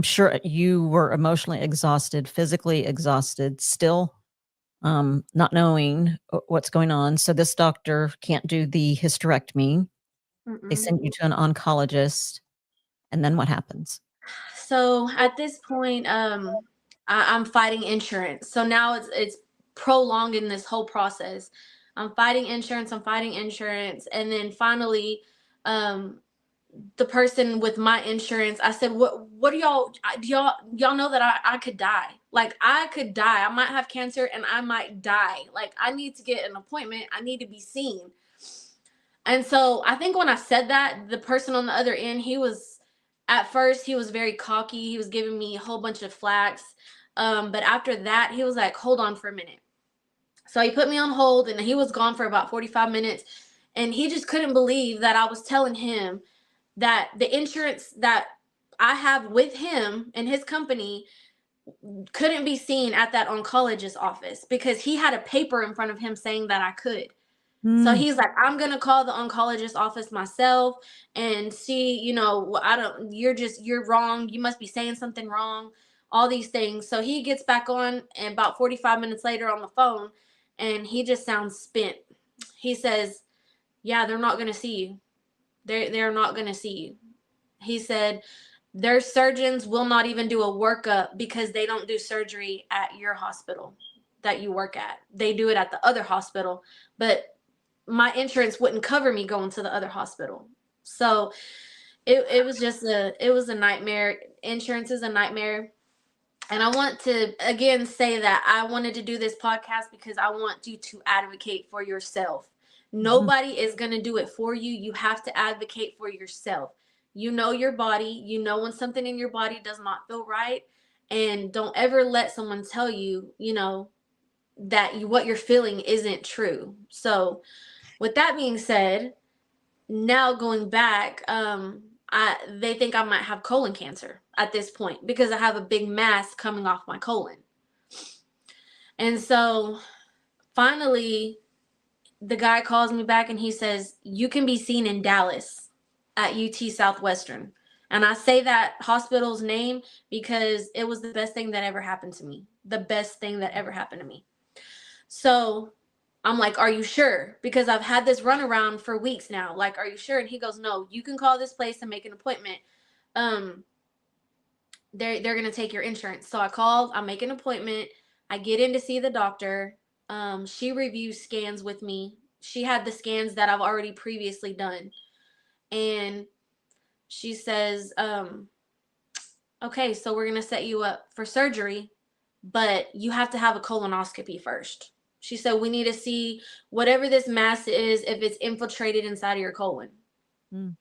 sure you were emotionally exhausted, physically exhausted, still not knowing what's going on. So this doctor can't do the hysterectomy. They send you to an oncologist. And then what happens? So at this point, I'm fighting insurance. So now it's prolonging this whole process. I'm fighting insurance. I'm fighting insurance, and then finally, um, the person with my insurance, I said, what do y'all know that I could die? Like I could die. I might have cancer and I might die. Like I need to get an appointment. I need to be seen. And so I think when I said that, the person on the other end, at first he was very cocky. He was giving me a whole bunch of flacks. But after that, he was like, hold on for a minute. So he put me on hold and he was gone for about 45 minutes. And he just couldn't believe that I was telling him that the insurance that I have with him and his company couldn't be seen at that oncologist office because he had a paper in front of him saying that I could. So Mm. he's like, I'm gonna call the oncologist office myself and see, you're wrong. You must be saying something wrong, all these things. So he gets back on and about 45 minutes later on the phone and he just sounds spent. He says, yeah, they're not gonna see you. They're not gonna see you. He said, their surgeons will not even do a workup because they don't do surgery at your hospital that you work at. They do it at the other hospital, but my insurance wouldn't cover me going to the other hospital. So it was a nightmare. Insurance is a nightmare. And I want to again say that I wanted to do this podcast because I want you to advocate for yourself. Mhm. Nobody is going to do it for you. You have to advocate for yourself. You know your body, you know when something in your body does not feel right, and don't ever let someone tell you, what you're feeling isn't true. So, with that being said, now going back, they think I might have colon cancer at this point because I have a big mass coming off my colon. And so finally, the guy calls me back and he says, you can be seen in Dallas at UT Southwestern. And I say that hospital's name because it was the best thing that ever happened to me. The best thing that ever happened to me. So I'm like, are you sure? Because I've had this runaround for weeks now. Like, are you sure? And he goes, no, you can call this place and make an appointment. Um, they're gonna take your insurance. So I called, I make an appointment, I get in to see the doctor. She reviews scans with me. She had the scans that I've already previously done. And she says, okay, so we're gonna set you up for surgery, but you have to have a colonoscopy first. She said, we need to see whatever this mass is, if it's infiltrated inside of your colon. Mm.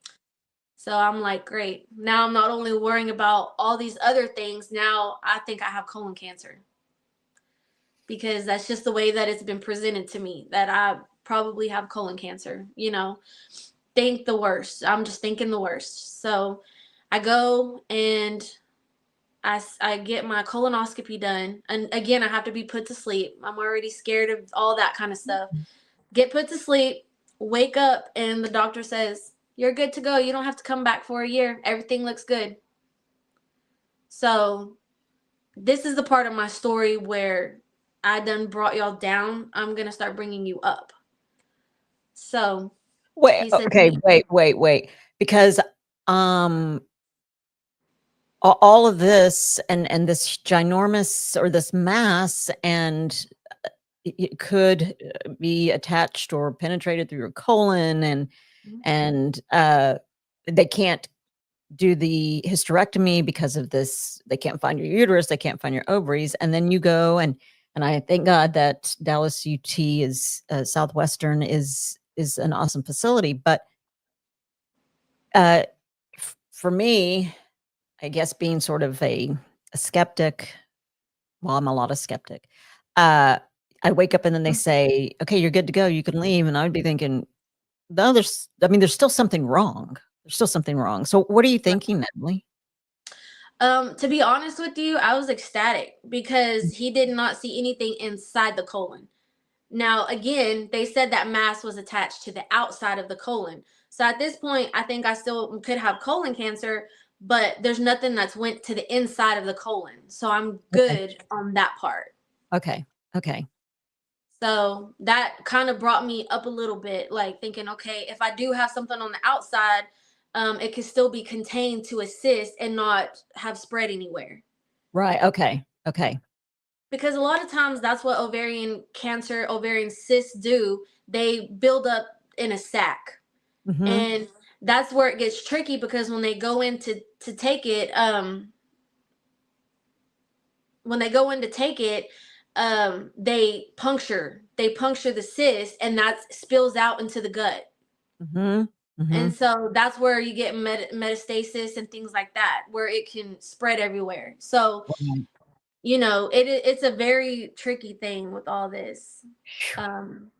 So I'm like, great. Now I'm not only worrying about all these other things, now I think I have colon cancer because that's just the way that it's been presented to me that I probably have colon cancer. Think the worst. I'm just thinking the worst. So I go and I get my colonoscopy done. And again, I have to be put to sleep. I'm already scared of all that kind of stuff. Get put to sleep, wake up, and the doctor says, you're good to go. You don't have to come back for a year. Everything looks good. So this is the part of my story where I done brought y'all down. I'm going to start bringing you up. So Wait, he said to okay, me, wait. Because all of this and this ginormous or this mass and it could be attached or penetrated through your colon and they can't do the hysterectomy because of this. They can't find your uterus, they can't find your ovaries, and then you go and I thank God that Dallas UT is Southwestern is an awesome facility, but for me I guess being sort of a skeptic, well, I'm a lot of skeptic. Uh, I wake up and then they say, "Okay, you're good to go. You can leave." And I would be thinking, "No, there's still something wrong. There's still something wrong." So what are you thinking, Natalie? To be honest with you, I was ecstatic because he did not see anything inside the colon. Now, again, they said that mass was attached to the outside of the colon. So at this point, I think I still could have colon cancer, but there's nothing that's went to the inside of the colon. So I'm Okay. good on that part. Okay. Okay. So that kind of brought me up a little bit, like thinking, okay, if I do have something on the outside, it can still be contained to a cyst and not have spread anywhere. Right. Okay. Okay. Because a lot of times that's what ovarian cancer, ovarian cysts do. They build up in a sac. Mhm. And that's where it gets tricky because when they go in to take it, when they go in to take it, they puncture the cyst, and that spills out into the gut. Mhm. And Mhm. so that's where you get metastasis and things like that, where it can spread everywhere. So Right. it's a very tricky thing with all this. Um,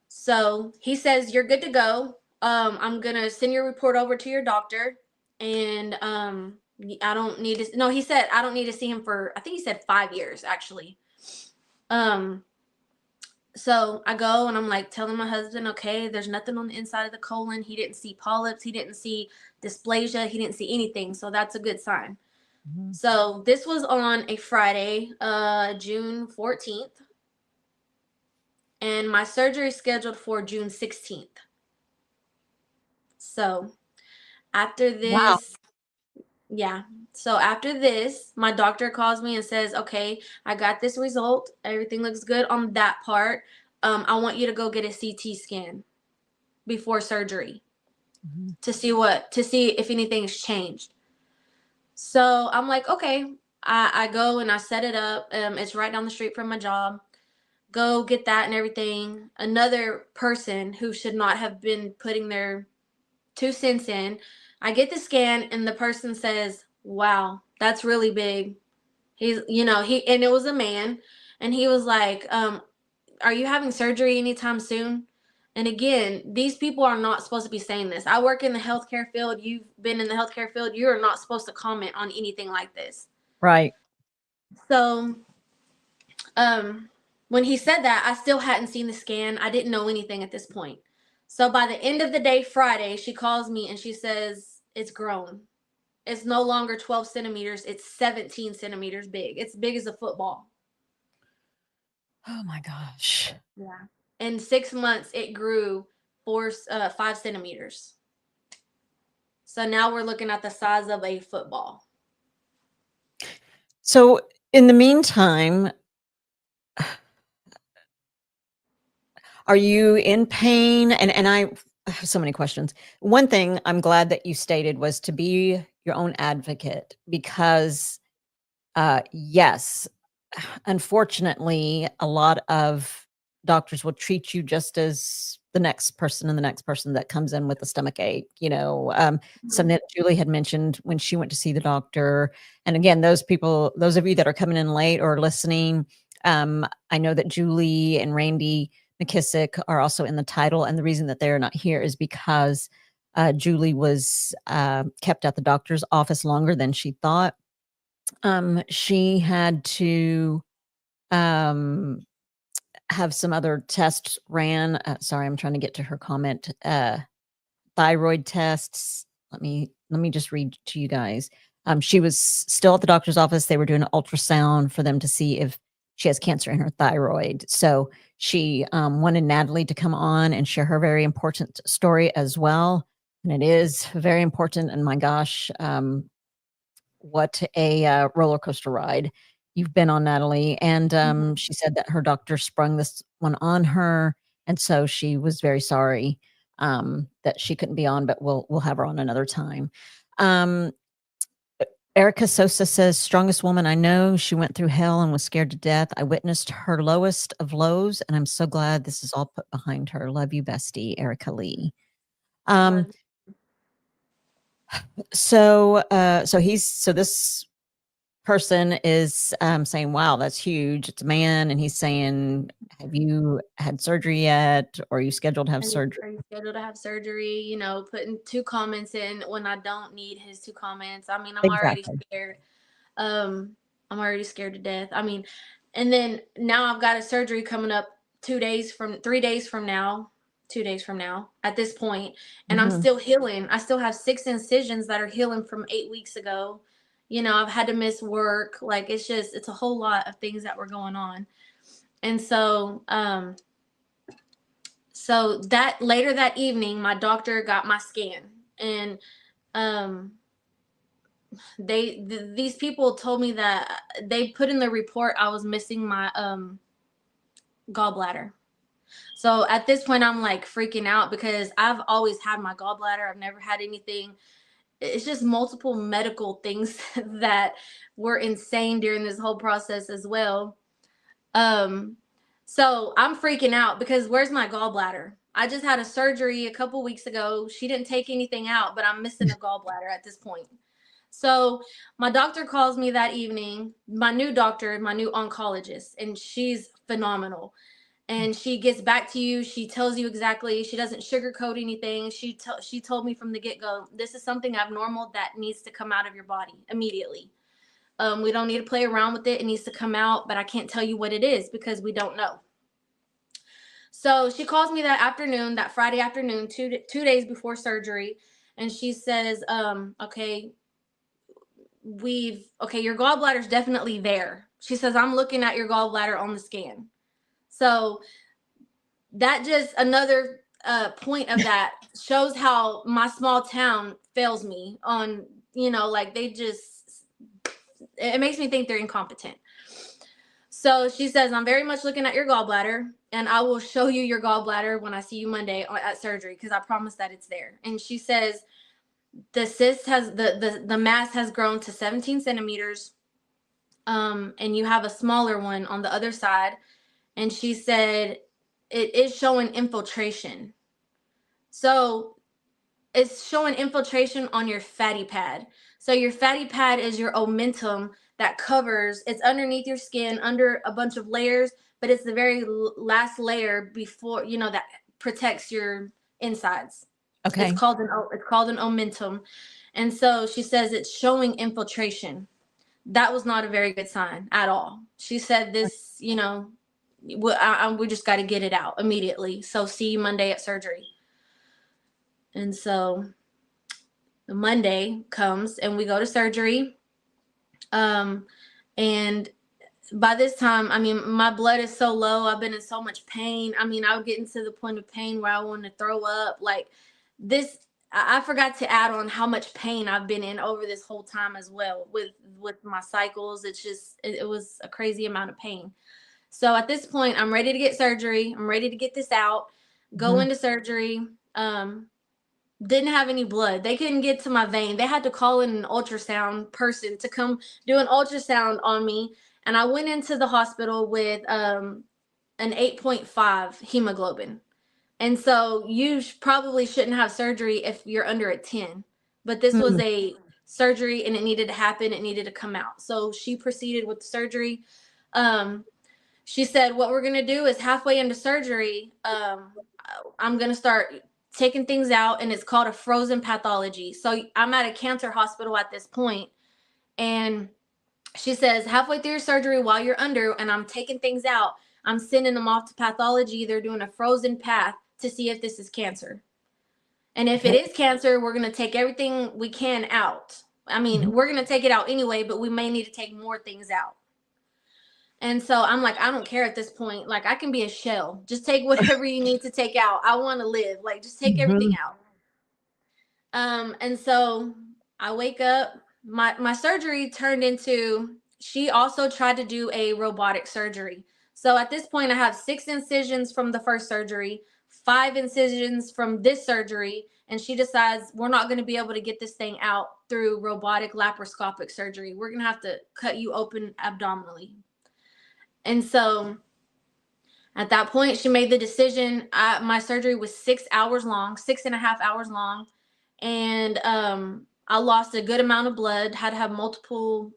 so he says you're good to go. I'm gonna send your report over to your doctor, and I don't need to. No, he said I don't need to see him for. I think he said 5 years actually. Um, so I go and I'm like telling my husband, okay, there's nothing on the inside of the colon. He didn't see polyps. He didn't see dysplasia. He didn't see anything. So that's a good sign. Mhm. So this was on a Friday, June 14th, and my surgery is scheduled for June 16th. So after Wow. this, yeah. So after this, my doctor calls me and says, okay, I got this result. Everything looks good on that part. I want you to go get a CT scan before surgery Mhm. to see if anything's changed. So I'm like, okay. I go and I set it up. It's right down the street from my job. Go get that and everything. Another person who should not have been putting their 2 cents in. I get the scan and the person says, "Wow, that's really big." And it was a man, and he was like, "Are you having surgery anytime soon?" And again, these people are not supposed to be saying this. I work in the healthcare field. You've been in the healthcare field. You are not supposed to comment on anything like this. Right. So, um, when he said that, I still hadn't seen the scan. I didn't know anything at this point. So by the end of the day, Friday, she calls me and she says it's grown. It's no longer 12 centimeters. It's 17 centimeters big. It's big as a football. Oh my gosh. Yeah. In 6 months, it grew 5 centimeters. So now we're looking at the size of a football. So in the meantime, are you in pain? And I have so many questions. One thing I'm glad that you stated was to be your own advocate because yes, unfortunately, a lot of doctors will treat you just as the next person and the next person that comes in with a stomach ache. Mhm. Something that Julie had mentioned when she went to see the doctor. And again, those people, those of you that are coming in late or listening, I know that Julie and Randy McKissick are also in the title. And the reason that they're not here is because Julie was kept at the doctor's office longer than she thought. She had to um, have some other tests ran. Sorry, I'm trying to get to her comment. Thyroid tests. Let me just read to you guys. She was still at the doctor's office. They were doing an ultrasound for them to see if she has cancer in her thyroid. So she wanted Natalie to come on and share her very important story as well. And it is very important. And my gosh, what a roller coaster ride you've been on, Natalie. And Mhm. she said that her doctor sprung this one on her, and so she was very sorry that she couldn't be on, but we'll have her on another time. Um, Erica Sosa says, "Strongest woman I know. She went through hell and was scared to death. I witnessed her lowest of lows, and I'm so glad this is all put behind her. Love you, bestie, Erica Lee." Um, Love. So, so this person is saying, "Wow, that's huge. It's a man," and he's saying, "Have you had surgery yet? Or are you scheduled to have surgery?" Are you scheduled to have surgery? You know, putting two comments in when I don't need his two comments. I mean, I'm already Exactly. scared. Um, I'm already scared to death. I mean, and then now I've got a surgery coming up 3 days from now, 2 days from now at this point, and I'm Mhm. still healing. I still have 6 incisions that are healing from 8 weeks ago. You know, I've had to miss work. Like it's a whole lot of things that were going on. And so that later that evening, my doctor got my scan, and um, these people told me that they put in the report I was missing my gallbladder. So at this point, I'm like freaking out because I've always had my gallbladder. I've never had anything. It's just multiple medical things that were insane during this whole process as well. Um, so I'm freaking out because where's my gallbladder? I just had a surgery a couple weeks ago. She didn't take anything out, but I'm missing a gallbladder at this point. So my doctor calls me that evening, my new doctor, my new oncologist, and she's phenomenal. And she gets back to you. She tells you exactly. She doesn't sugarcoat anything. She told me from the get go, this is something abnormal that needs to come out of your body immediately. We don't need to play around with it. It needs to come out, but I can't tell you what it is because we don't know. So she calls me that afternoon, that Friday afternoon, 2 days before surgery, and she says, "Okay, your gallbladder's definitely there." She says, "I'm looking at your gallbladder on the scan." So that just another point of that shows how my small town fails me on, like they just, it makes me think they're incompetent. So she says, "I'm very much looking at your gallbladder, and I will show you your gallbladder when I see you Monday at surgery because I promise that it's there." And she says, "The cyst has the mass has grown to 17 centimeters, and you have a smaller one on the other side." And she said, "It is showing infiltration." So it's showing infiltration on your fatty pad. So your fatty pad is your omentum that covers, it's underneath your skin, under a bunch of layers, but it's the very last layer before, that protects your insides. It's Okay. called an omentum. And so she says it's showing infiltration. That was not a very good sign at all. She said this, we just got to get it out immediately. So see you Monday at surgery. And so Monday comes and we go to surgery. And by this time, I mean, my blood is so low. I've been in so much pain. I mean, I was getting to the point of pain where I wanted to throw up. Like this, I forgot to add on how much pain I've been in over this whole time as well with my cycles. It's just, it was a crazy amount of pain. So at this point, I'm ready to get surgery. I'm ready to get this out, go Mhm. into surgery. Didn't have any blood. They couldn't get to my vein. They had to call in an ultrasound person to come do an ultrasound on me. And I went into the hospital with an 8.5 hemoglobin. And so you probably shouldn't have surgery if you're under a 10. But this was Mm. a surgery and it needed to happen. It needed to come out. So she proceeded with the surgery. Um, she said, "What we're going to do is halfway into surgery, I'm going to start taking things out, and it's called a frozen pathology." So I'm at a cancer hospital at this point, and she says, "Halfway through your surgery, while you're under, and I'm taking things out, I'm sending them off to pathology. They're doing a frozen path to see if this is cancer. And if it Okay. is cancer, we're going to take everything we can out. I mean, Mhm. we're going to take it out anyway, but we may need to take more things out." And so I'm like, I don't care at this point. Like, I can be a shell. Just take whatever you need to take out. I want to live. Like, just take everything Mhm. out. And so I wake up. My surgery turned into, she also tried to do a robotic surgery. So at this point, I have 6 incisions from the first surgery, 5 incisions from this surgery, and she decides we're not going to be able to get this thing out through robotic laparoscopic surgery. We're going to have to cut you open abdominally. And so at that point, she made the decision. My surgery was 6 hours long, 6.5 hours long. And I lost a good amount of blood, had to have multiple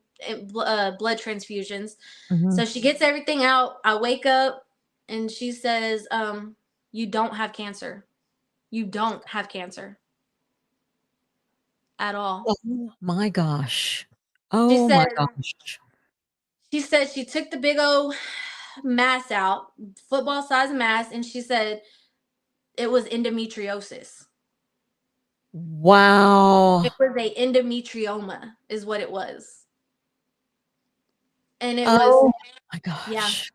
blood transfusions. Mhm. So she gets everything out. I wake up and she says, you don't have cancer. You don't have cancer at all. Oh my gosh. She Oh my said gosh. she said she took the big old mass out, football size mass, and she said it was endometriosis. Wow. It was a endometrioma, is what it was. And it was, Oh my yeah. gosh.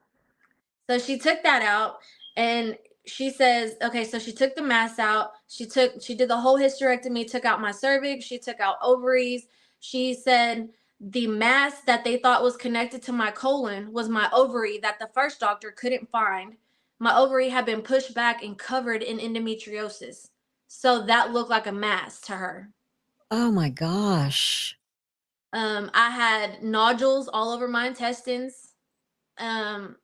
So she took that out and she says, okay, so she took the mass out. She did the whole hysterectomy, took out my cervix, she took out ovaries. She said the mass that they thought was connected to my colon was my ovary that the first doctor couldn't find. My ovary had been pushed back and covered in endometriosis. So that looked like a mass to her. Oh my gosh. I had nodules all over my intestines. Um,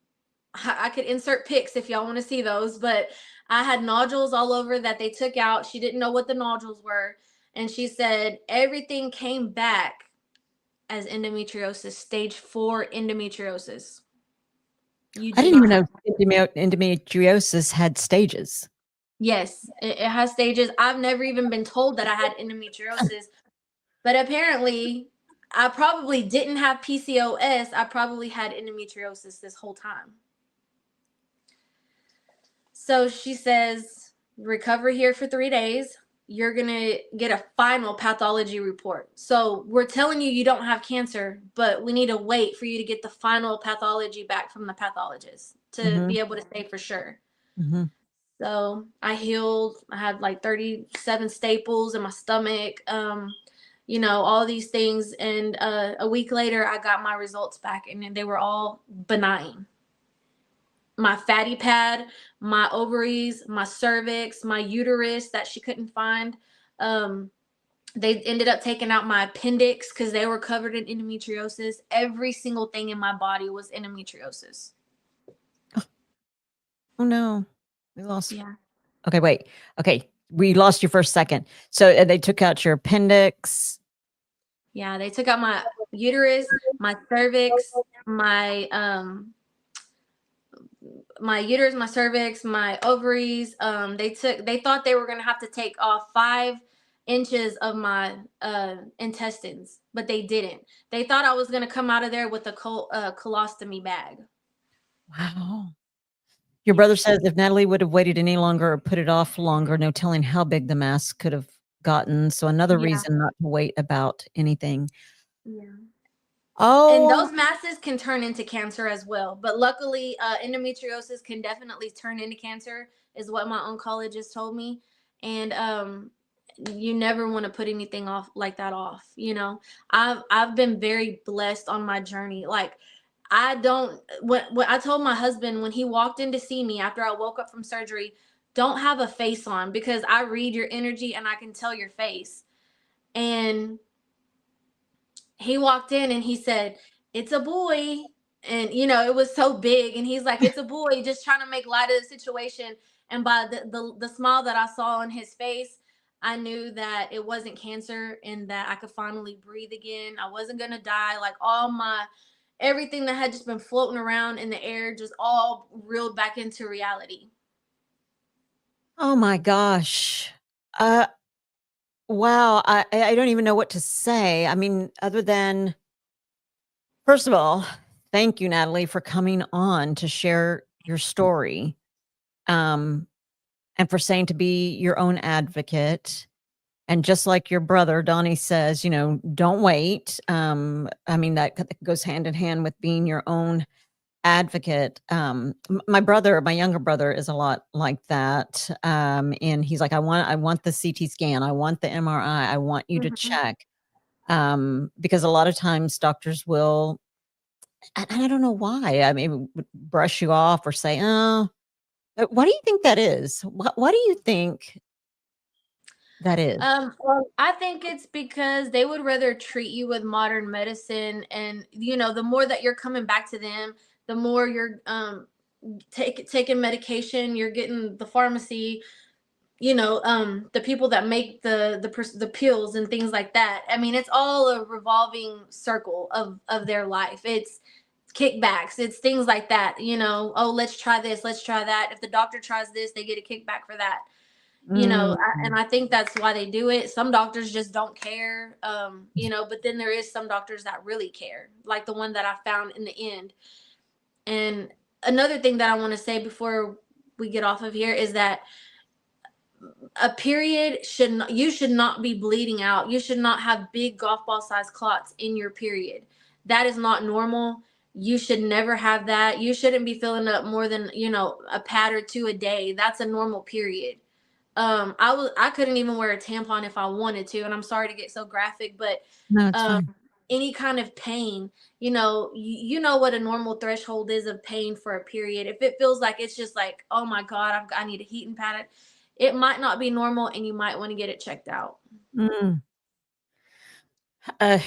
I could insert pics if y'all want to see those, but I had nodules all over that they took out. She didn't know what the nodules were. And she said everything came back as endometriosis, stage 4 endometriosis. You I do didn't not even have. know endometriosis had stages. Yes, it has stages. I've never even been told that I had endometriosis, but apparently I probably didn't have PCOS. I probably had endometriosis this whole time. So she says, recover here for 3 days. You're going to get a final pathology report. So we're telling you don't have cancer, but we need to wait for you to get the final pathology back from the pathologist to Mhm. be able to say for sure. Mhm. So I healed. I had like 37 staples in my stomach, all these things. And a week later, I got my results back and they were all benign. My fatty pad, my ovaries, my cervix, my uterus that she couldn't find. Um, they ended up taking out my appendix because they were covered in endometriosis. Every single thing in my body was endometriosis. Oh no. We lost. Yeah. Okay, wait. Okay, we lost you for a second. So they took out your appendix. Yeah. They took out my uterus, my cervix, my uterus, my cervix, my ovaries. They thought they were gonna have to take off 5 inches of my intestines, but they didn't. They thought I was gonna come out of there with a colostomy bag. Wow. Your brother Yes. says if Natalie would have waited any longer or put it off longer, no telling how big the mass could have gotten. So another Yeah. reason not to wait about anything. Yeah. And Oh, those masses can turn into cancer as well. But luckily, endometriosis can definitely turn into cancer, is what my oncologist told me. And you never want to put anything off like that off. I've been very blessed on my journey. Like I don't when I told my husband when he walked in to see me after I woke up from surgery, don't have a face on because I read your energy and I can tell your face. And he walked in and he said, "It's a boy." And it was so big and he's like, "It's a boy," just trying to make light of the situation. And by the smile that I saw on his face, I knew that it wasn't cancer and that I could finally breathe again. I wasn't going to die. Like all my everything that had just been floating around in the air just all reeled back into reality. oh my gosh. Uh, wow. I don't even know what to say. I mean, other than first of all, thank you, Natalie, for coming on to share your story. Um, and for saying to be your own advocate. And just like your brother, Donnie says, don't wait. I mean, that goes hand in hand with being your own advocate. My younger brother is a lot like that. And he's like, I want the CT scan. I want the MRI. I want you to Mm-hmm. check. Because a lot of times doctors will, and I don't know why, I mean, would brush you off or say, oh, what do you think that is? What do you think that is? I think it's because they would rather treat you with modern medicine, and the more that you're coming back to them, the more you're taking medication, you're getting the pharmacy, the people that make the pills and things like that. I mean, it's all a revolving circle of their life. It's kickbacks, it's things like that. Oh, let's try this, let's try that. If the doctor tries this, they get a kickback for that. Mm. And I think that's why they do it. Some doctors just don't care, but then there is some doctors that really care, like the one that I found in the end. And another thing that I want to say before we get off of here is that a period should not, you should not be bleeding out. You should not have big golf ball sized clots in your period. That is not normal. You should never have that. You shouldn't be filling up more than, a pad or two a day. That's a normal period. I couldn't even wear a tampon if I wanted to, and I'm sorry to get so graphic, but No, it's um fine. any kind of pain, you know what a normal threshold is of pain for a period. If it feels like it's just like, oh my God, I need a heating pad, it might not be normal, and you might want to get it checked out. Mm.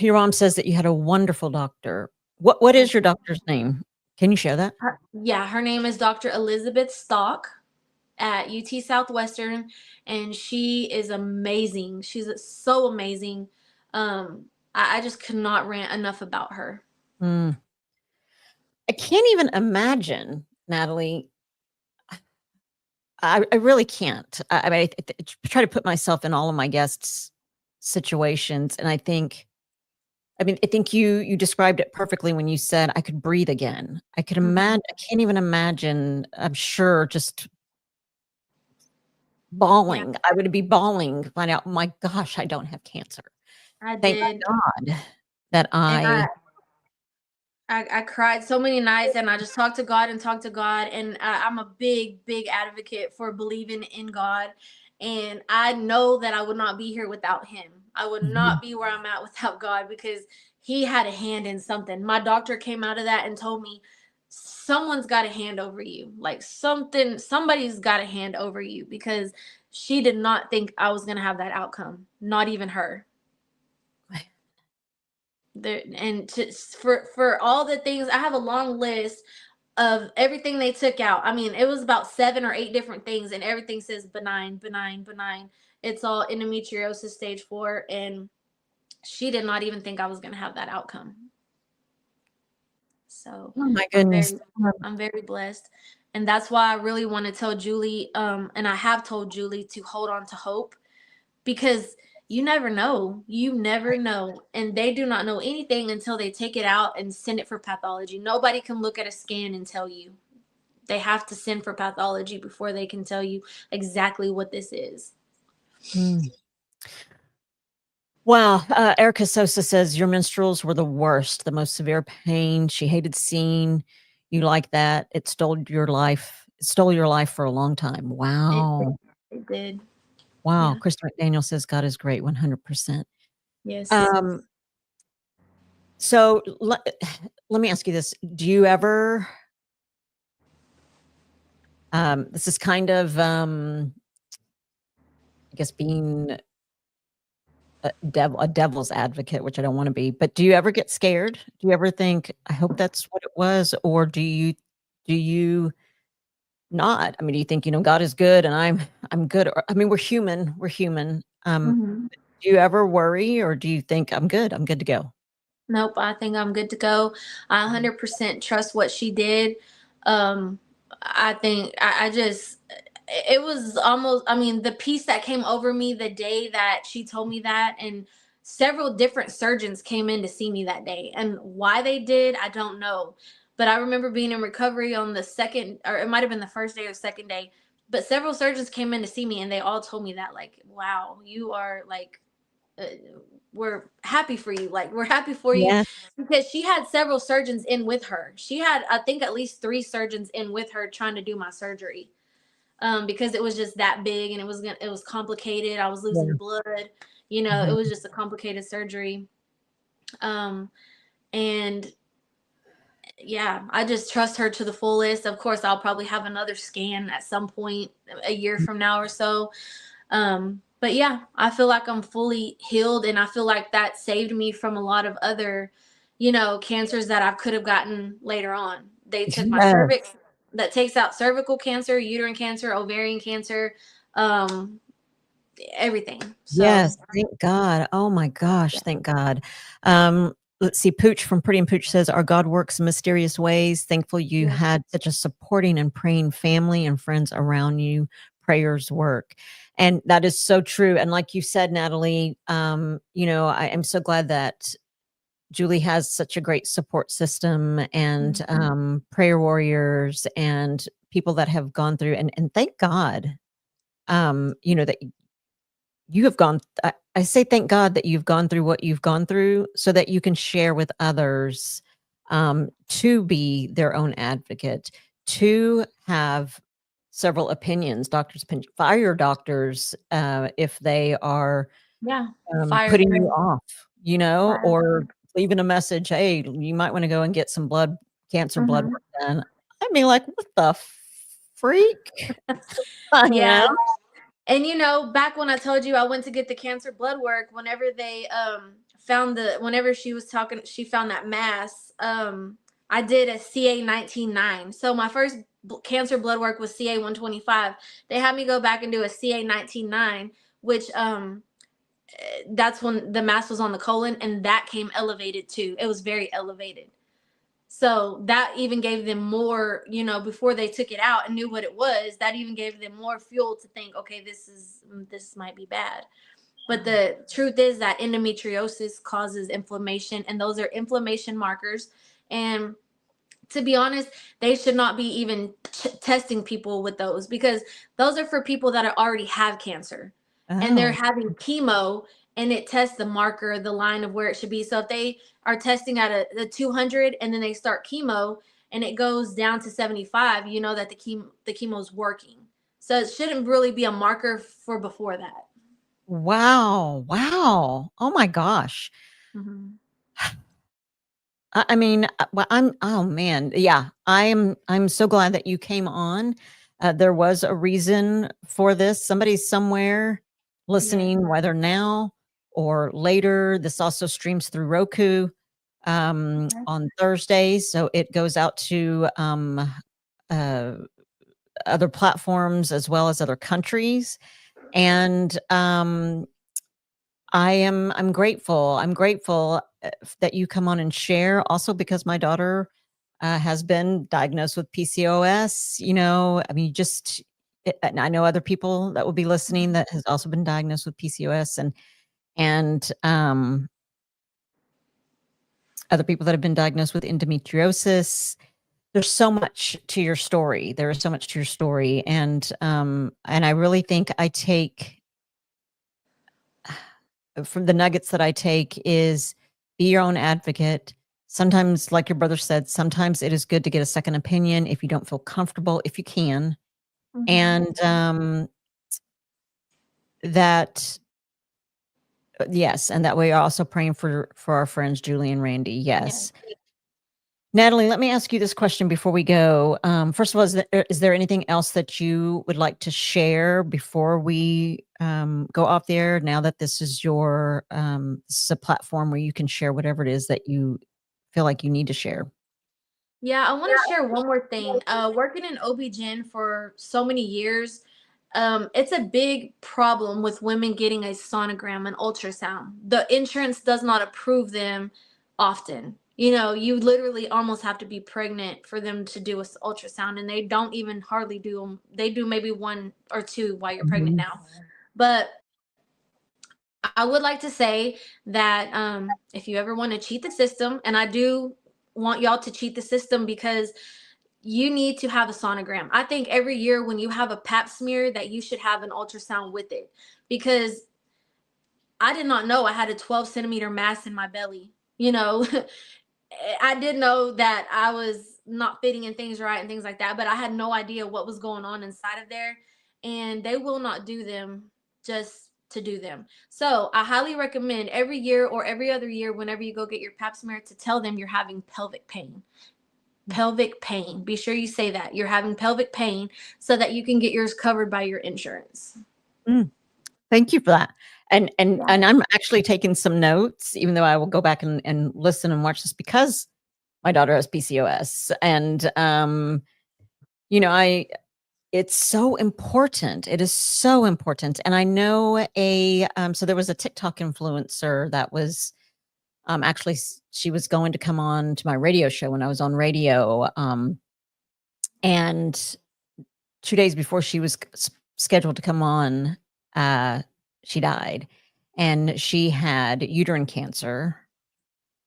Your mom says that you had a wonderful doctor. What is your doctor's name? Can you share that? Yeah, her name is Dr. Elizabeth Stock at UT Southwestern, and she is amazing. She's so amazing. I just could not rant enough about her. Mm. I can't even imagine, Natalie. I really can't. I mean, I try to put myself in all of my guests' situations, and I think you described it perfectly when you said I could breathe again. I could Mhm. imagine. I can't even imagine. I'm sure just Yeah, bawling. I would be bawling. Find out, my gosh, I don't have cancer. I Thank did. God that And I. I cried so many nights, and I just talked to God and talked to God. And I'm a big, big advocate for believing in God. And I know that I would not be here without Him. I would Mhm. not be where I'm at without God, because He had a hand in something. My doctor came out of that and told me, someone's got a hand over you. Like somebody's got a hand over you, because she did not think I was going to have that outcome. Not even her. There, and for all the things, I have a long list of everything they took out. I mean, it was about 7 or 8 different things, and everything says benign, benign, benign. It's all endometriosis stage 4, and she did not even think I was going to have that outcome. So Oh my I'm goodness. very, I'm very blessed, and that's why I really want to tell Julie, and I have told Julie to hold on to hope, because you never know. You never know. And they do not know anything until they take it out and send it for pathology. Nobody can look at a scan and tell you. They have to send for pathology before they can tell you exactly what this is. Mm. Wow. Erica Sosa says your menstruals were the worst, the most severe pain. She hated seeing you like that. It stole your life. It stole your life for a long time. It, Wow. it did. Wow. Yeah. Krista McDaniel says God is great, 100%. Yes. Um, so let me ask you this. Do you ever, this is kind of, I guess being a devil's advocate, which I don't want to be, but do you ever get scared? Do you ever think, I hope that's what it was? Or do you not? I mean, do you think, God is good and I'm good? Or, I mean, we're human. We're human. Hmm. Do you ever worry, or do you think I'm good? I'm good to go? Nope, I think I'm good to go. I 100% trust what she did. Um, I think I just, it was almost, I mean, the peace that came over me the day that she told me that, and several different surgeons came in to see me that day. And why they did, I don't know. But I remember being in recovery on the second, or it might have been the first day or second day. But several surgeons came in to see me, and they all told me that, like, wow, you are like, uh, we're happy for you. Like, we're happy for you, Yes. because she had several surgeons in with her. She had, I think, at least 3 surgeons in with her trying to do my surgery. Because it was just that big, and it was complicated. I was Yeah. losing blood. It Mhm. was just a complicated surgery. Um, and yeah, I just trust her to the fullest. Of course, I'll probably have another scan at some point a year from now or so. But yeah, I feel like I'm fully healed, and I feel like that saved me from a lot of other, cancers that I could have gotten later on. They took my Yes. cervix, that takes out cervical cancer, uterine cancer, ovarian cancer. everything. Yes, So thank God. Oh my gosh, yeah. thank God. Let's see, Pooch from Pretty and Pooch says, "Our God works in mysterious ways. Thankful you Yeah. had such a supporting and praying family and friends around you. Prayers work." And that is so true. And like you said, Natalie, I am so glad that Julie has such a great support system and prayer warriors and people that have gone through and thank God, that you have gone I say thank God that you've gone through what you've gone through so that you can share with others, to be their own advocate, to have several opinions, doctors' opinion, fire doctors, if they are, Yeah. Fire's putting you great. off, Fire. or leaving a message, "Hey, you might wanna go and get some cancer blood Hmm. work done." I mean, like, what the freak? You know? Yeah. And back when I told you I went to get the cancer blood work, whenever they whenever she was talking, she found that mass. I did a CA 19-9. So my first cancer blood work was CA 125. They had me go back and do a CA 19-9, which that's when the mass was on the colon, and that came elevated too. It was very elevated. So that even gave them more, before they took it out and knew what it was, that even gave them more fuel to think, okay, this might be bad. But the truth is that endometriosis causes inflammation, and those are inflammation markers. And to be honest, they should not be even testing people with those, because those are for people that already have cancer and they're Oh, having chemo, and it tests the marker, the line of where it should be. So if they are testing at a 200 and then they start chemo and it goes down to 75, you know that the chemo is working. So it shouldn't really be a marker for before that. wow, wow. Oh my gosh. Hmm. I mean, well, oh man, yeah, I'm so glad that you came on. There was a reason for this. Somebody somewhere Yes. listening, whether now or later. This also streams through Roku, Okay. on Thursdays, so it goes out to, uh, other platforms as well as other countries. And I'm grateful. I'm grateful, that you come on and share, also because my daughter, has been diagnosed with PCOS. I mean, and I know other people that will be listening that has also been diagnosed with PCOS, and other people that have been diagnosed with endometriosis. There's so much to your story. There is so much to your story, and I really think I take from the nuggets that I take is be your own advocate. Sometimes, like your brother said, sometimes it is good to get a second opinion if you don't feel comfortable, if you can. Hmm. And that, yes, and that way you're also praying for our friends Julie and Randy. Yes. Yes. Natalie, let me ask you this question before we go. First of all, is there anything else that you would like to share before we go off the air? Now that this is this is a platform where you can share whatever it is that you feel like you need to share. Yeah, I want to share one more thing. Working in OB-GYN for so many years, it's a big problem with women getting a sonogram and ultrasound. The insurance does not approve them often. You literally almost have to be pregnant for them to do a ultrasound, and they don't even hardly do them. They do maybe one or two while you're pregnant Mhm. now. But I would like to say that if you ever want to cheat the system, and I do want y'all to cheat the system, because you need to have a sonogram. I think every year when you have a pap smear that you should have an ultrasound with it, because I did not know I had a 12 centimeter mass in my belly. I did know that I was not fitting in things right and things like that, but I had no idea what was going on inside of there. And they will not do them just to do them. So I highly recommend every year or every other year, whenever you go get your pap smear, to tell them you're having pelvic pain. Pelvic pain. Be sure you say that you're having pelvic pain so that you can get yours covered by your insurance. Mm, thank you for that. And Yeah. and I'm actually taking some notes, even though I will go back and listen and watch this because my daughter has PCOS. And I it's so important. It is so important. And I know so there was a TikTok influencer that was actually, she was going to come on to my radio show when I was on radio. And 2 days before she was scheduled to come on, she died. And she had uterine cancer,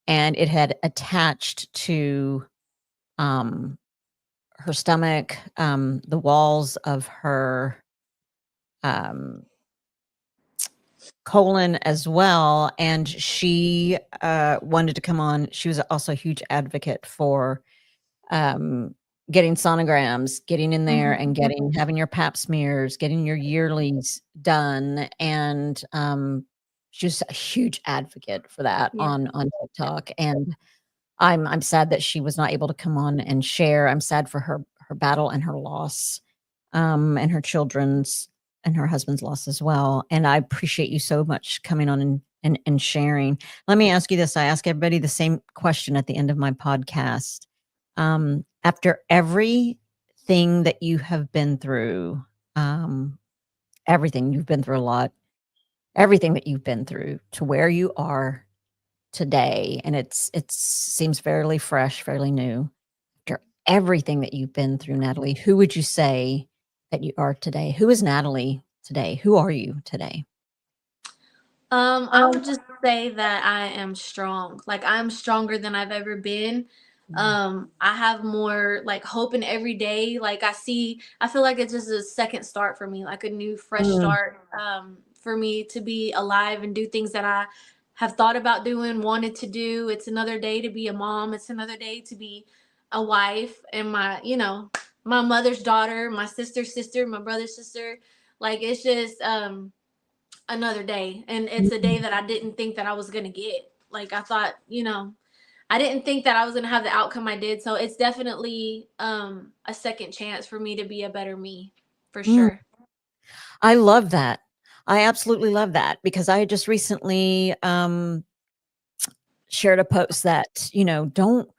and it had attached to her stomach, the walls of her colon as well. And she wanted to come on. She was also a huge advocate for getting sonograms, getting in there and having your pap smears, getting your yearlies done. And she's a huge advocate for that Yeah. on TikTok. And I'm sad that she was not able to come on and share. I'm sad for her battle and her loss, and her children's and her husband's loss as well. And I appreciate you so much coming on and sharing. Let me ask you this. I ask everybody the same question at the end of my podcast. After everything that you have been through, everything you've been through a lot, everything that you've been through to where you are today, and it seems fairly fresh, fairly new. After everything that you've been through, Natalie, who would you say that you are today? Who is Natalie today? Who are you today? I would just say that I am strong. Like, I'm stronger than I've ever been. I have more like hope in every day. Like, I feel like it's just a second start for me, like a new fresh Mm, start. For me to be alive and do things that I have thought about doing, wanted to do. It's another day to be a mom. It's another day to be a wife and my mother's daughter, my sister's sister, my brother's sister. Like, it's just another day, and it's a day mm, that I didn't think that I was going to get. Like, I thought, I didn't think that I was going to have the outcome I did. So it's definitely a second chance for me to be a better me, for mm. sure. I love that. I absolutely love that, because I just recently shared a post that, don't,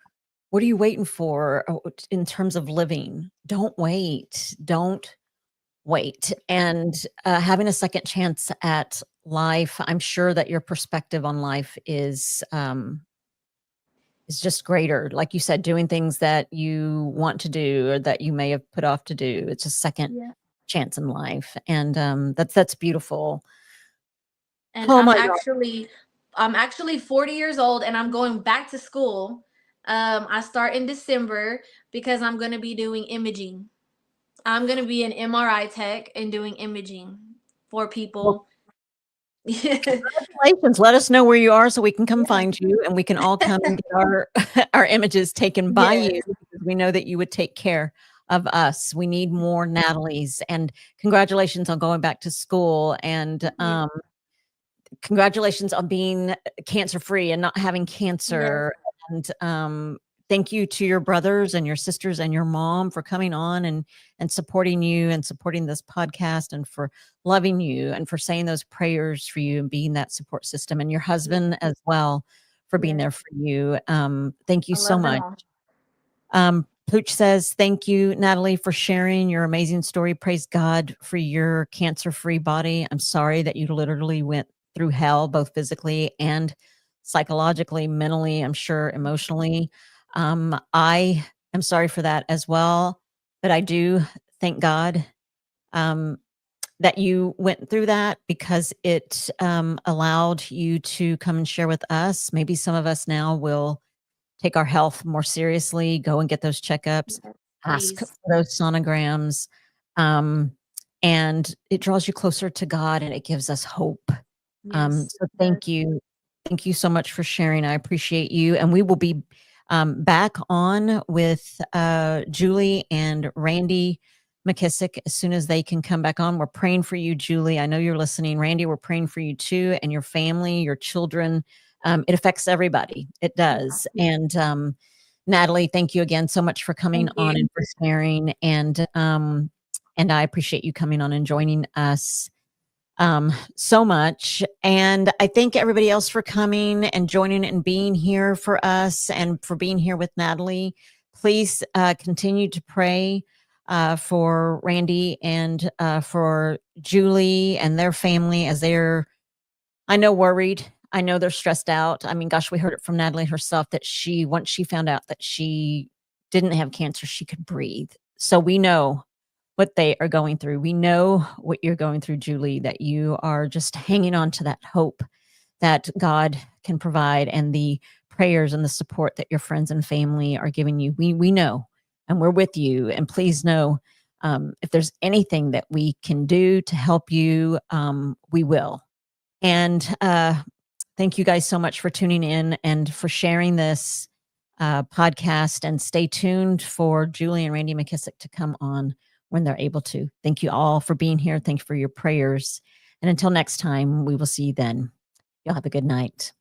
what are you waiting for in terms of living? Don't wait. Don't wait. And having a second chance at life, I'm sure that your perspective on life is just greater. Like you said, doing things that you want to do or that you may have put off to do. It's a second Yeah. chance in life. And that's beautiful. And Oh I'm my God. actually I'm actually 40 years old, and I'm going back to school. I start in December because I'm going to be doing imaging. I'm going to be an MRI tech and doing imaging for Well, people. Yeah. congratulations. Let us know where you are so we can come find you, and we can all come and get our our images taken by you, Yes. because we know that you would take care of us. We need more Natalies. And congratulations on going back to school. And Yeah. congratulations on being cancer free and not having Yes. cancer. And thank you to your brothers and your sisters and your mom for coming on and supporting you and supporting this podcast, and for loving you and for saying those prayers for you and being that support system, and your husband as well for being Yes. there for you. Thank you I so love them much. all. Pooch says, thank you, Natalie, for sharing your amazing story. Praise God for your cancer-free body. I'm sorry that you literally went through hell, both physically and psychologically, mentally, I'm sure emotionally. I am sorry for that as well, but I do thank God um, that you went through that, because it allowed you to come and share with us. Maybe some of us now will take our health more seriously, go and get those checkups, Yes. ask for Please. those sonograms. Um, and it draws you closer to God, and it gives us hope. Yes. So thank you. Thank you so much for sharing. I appreciate you. And we will be back on with Julie and Randy McKissick as soon as they can come back on. We're praying for you, Julie. I know you're listening. Randy, we're praying for you too, and your family, your children. It affects everybody. It does. And Natalie, thank you again so much for coming Thank on you. and for sharing. And I appreciate you coming on and joining us so much. And I thank everybody else for coming and joining and being here for us, and for being here with Natalie. Please continue to pray for Randy and for Julie and their family as they're, I know, worried. I know they're stressed out. I mean, gosh, we heard it from Natalie herself that once she found out that she didn't have cancer, she could breathe. So we know what they are going through. We know what you're going through, Julie, that you are just hanging on to that hope that God can provide and the prayers and the support that your friends and family are giving you. We know, and we're with you. And please know, if there's anything that we can do to help you, we will. And thank you guys so much for tuning in and for sharing this podcast. And stay tuned for Julie and Randy McKissick to come on when they're able to. Thank you all for being here. Thank you for your prayers. And until next time, we will see you then. Y'all have a good night.